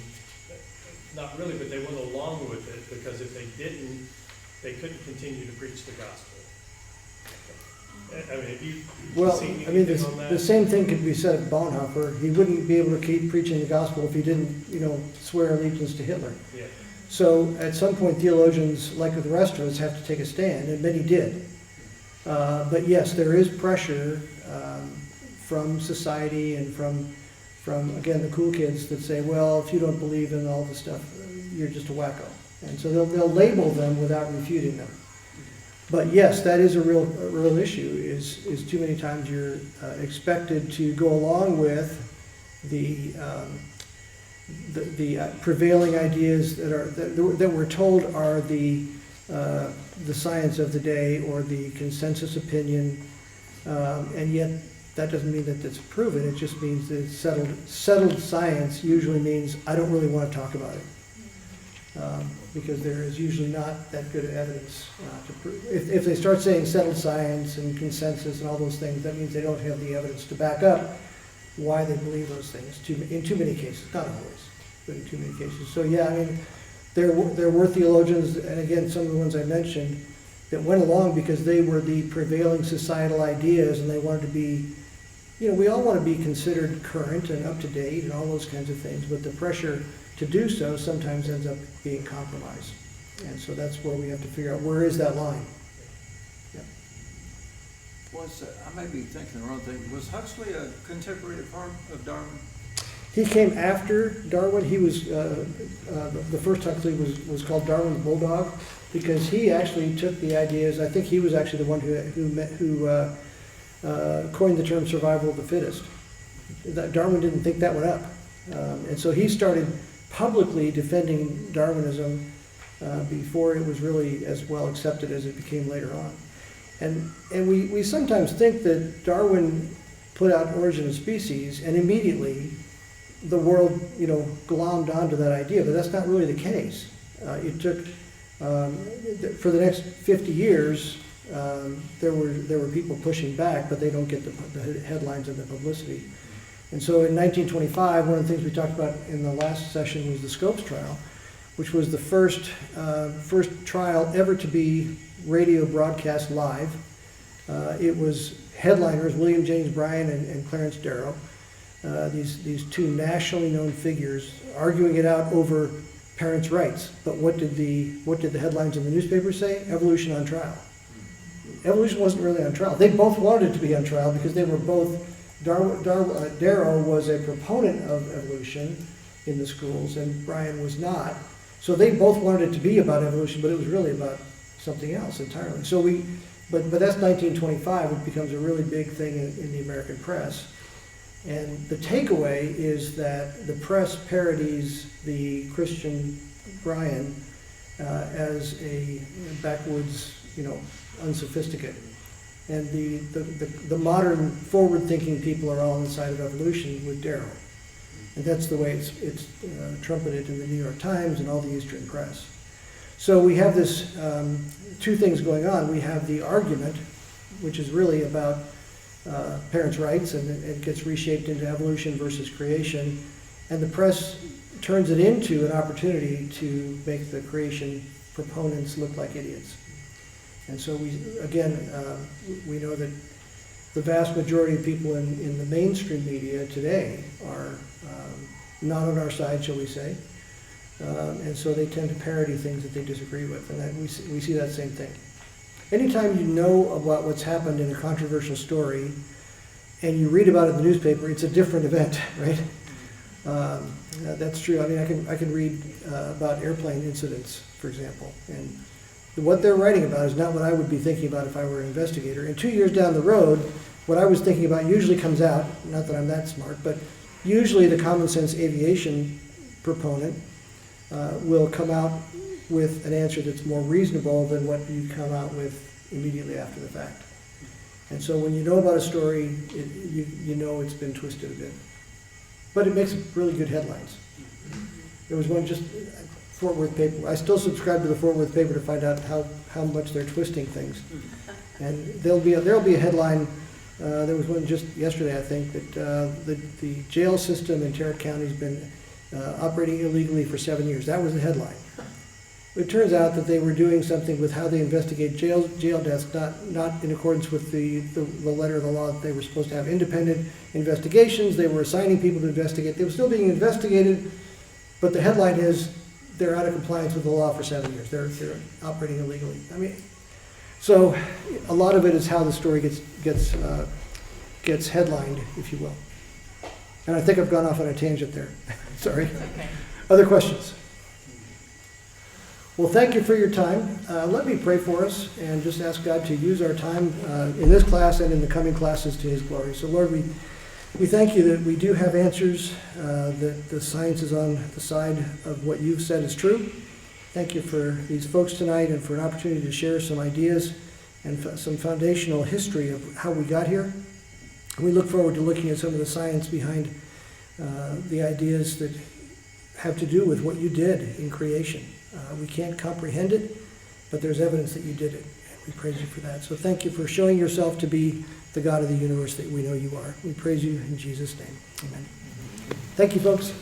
not really, but they went along with it because if they didn't, they couldn't continue to preach the gospel. I mean, have you Well, seen I mean, anything on that? the same thing could be said of Bonhoeffer. He wouldn't be able to keep preaching the gospel if he didn't, you know, swear allegiance to Hitler. Yeah. So at some point, theologians, like the rest of us, have to take a stand, and many did. But yes, there is pressure from society and from again, the cool kids that say, well, if you don't believe in all this stuff, you're just a wacko. And so they'll label them without refuting them. But yes, that is a real issue, is too many times you're expected to go along with the prevailing ideas that we're told are the science of the day or the consensus opinion, and yet that doesn't mean that it's proven. It just means that it's settled science usually means I don't really want to talk about it, because there is usually not that good evidence to prove. If they start saying settled science and consensus and all those things, that means they don't have the evidence to back up why they believe those things. In too many cases, not always, but in too many cases. So yeah, I mean, there were theologians, and again, some of the ones I mentioned, that went along because they were the prevailing societal ideas, and they wanted to be, you know, we all want to be considered current and up to date and all those kinds of things, but the pressure to do so sometimes ends up being compromised. And so that's where we have to figure out, where is that line? Yeah. I may be thinking the wrong thing. Was Huxley a contemporary of Darwin? He came after Darwin. He was, the first Huxley was called Darwin's Bulldog, because he actually took the ideas. I think he was actually the one who coined the term survival of the fittest. Darwin didn't think that one up. And so he started publicly defending Darwinism before it was really as well accepted as it became later on. And we sometimes think that Darwin put out Origin of Species and immediately the world, you know, glommed onto that idea, but that's not really the case. It took, for the next 50 years, there were people pushing back, but they don't get the headlines and the publicity. And so in 1925, one of the things we talked about in the last session was the Scopes trial, which was the first trial ever to be radio broadcast live. It was headliners, William James Bryan and Clarence Darrow, these two nationally known figures arguing it out over parents' rights. But what did the headlines in the newspaper say? Evolution on trial. Evolution wasn't really on trial. They both wanted it to be on trial because they were both Darrow was a proponent of evolution in the schools, and Brian was not. So they both wanted it to be about evolution, but it was really about something else entirely. So but that's 1925. It becomes a really big thing in the American press. And the takeaway is that the press parodies the Christian Brian as a backwoods, unsophisticated. And the modern forward-thinking people are all on the side of evolution with Darrow. And that's the way it's trumpeted in the New York Times and all the Eastern press. So we have this two things going on. We have the argument, which is really about parents' rights, and it gets reshaped into evolution versus creation. And the press turns it into an opportunity to make the creation proponents look like idiots. And so we know that the vast majority of people in the mainstream media today are not on our side, shall we say. And so they tend to parody things that they disagree with, and we see that same thing. Anytime you know about what's happened in a controversial story and you read about it in the newspaper, it's a different event, right? That's true. I mean, I can read about airplane incidents, for example, and what they're writing about is not what I would be thinking about if I were an investigator. And 2 years down the road, what I was thinking about usually comes out, not that I'm that smart, but usually the common sense aviation proponent will come out with an answer that's more reasonable than what you come out with immediately after the fact. And so when you know about a story, you know it's been twisted a bit. But it makes really good headlines. There was one just, Fort Worth paper. I still subscribe to the Fort Worth paper to find out how much they're twisting things. And there'll be a headline, there was one just yesterday, I think, that the jail system in Tarrant County has been operating illegally for 7 years. That was the headline. It turns out that they were doing something with how they investigate jail deaths, not in accordance with the letter of the law that they were supposed to have independent investigations. They were assigning people to investigate. They were still being investigated, but the headline is they're out of compliance with the law for 7 years. They're operating illegally. I mean, so a lot of it is how the story gets headlined, if you will. And I think I've gone off on a tangent there. Sorry. Okay. Other questions? Well, thank you for your time. Let me pray for us and just ask God to use our time in this class and in the coming classes to His glory. So, Lord, we thank you that we do have answers, that the science is on the side of what you've said is true. Thank you for these folks tonight and for an opportunity to share some ideas and some foundational history of how we got here. We look forward to looking at some of the science behind the ideas that have to do with what you did in creation. We can't comprehend it, but there's evidence that you did it, and we praise you for that. So thank you for showing yourself to be the God of the universe that we know you are. We praise you in Jesus' name. Amen. Thank you, folks.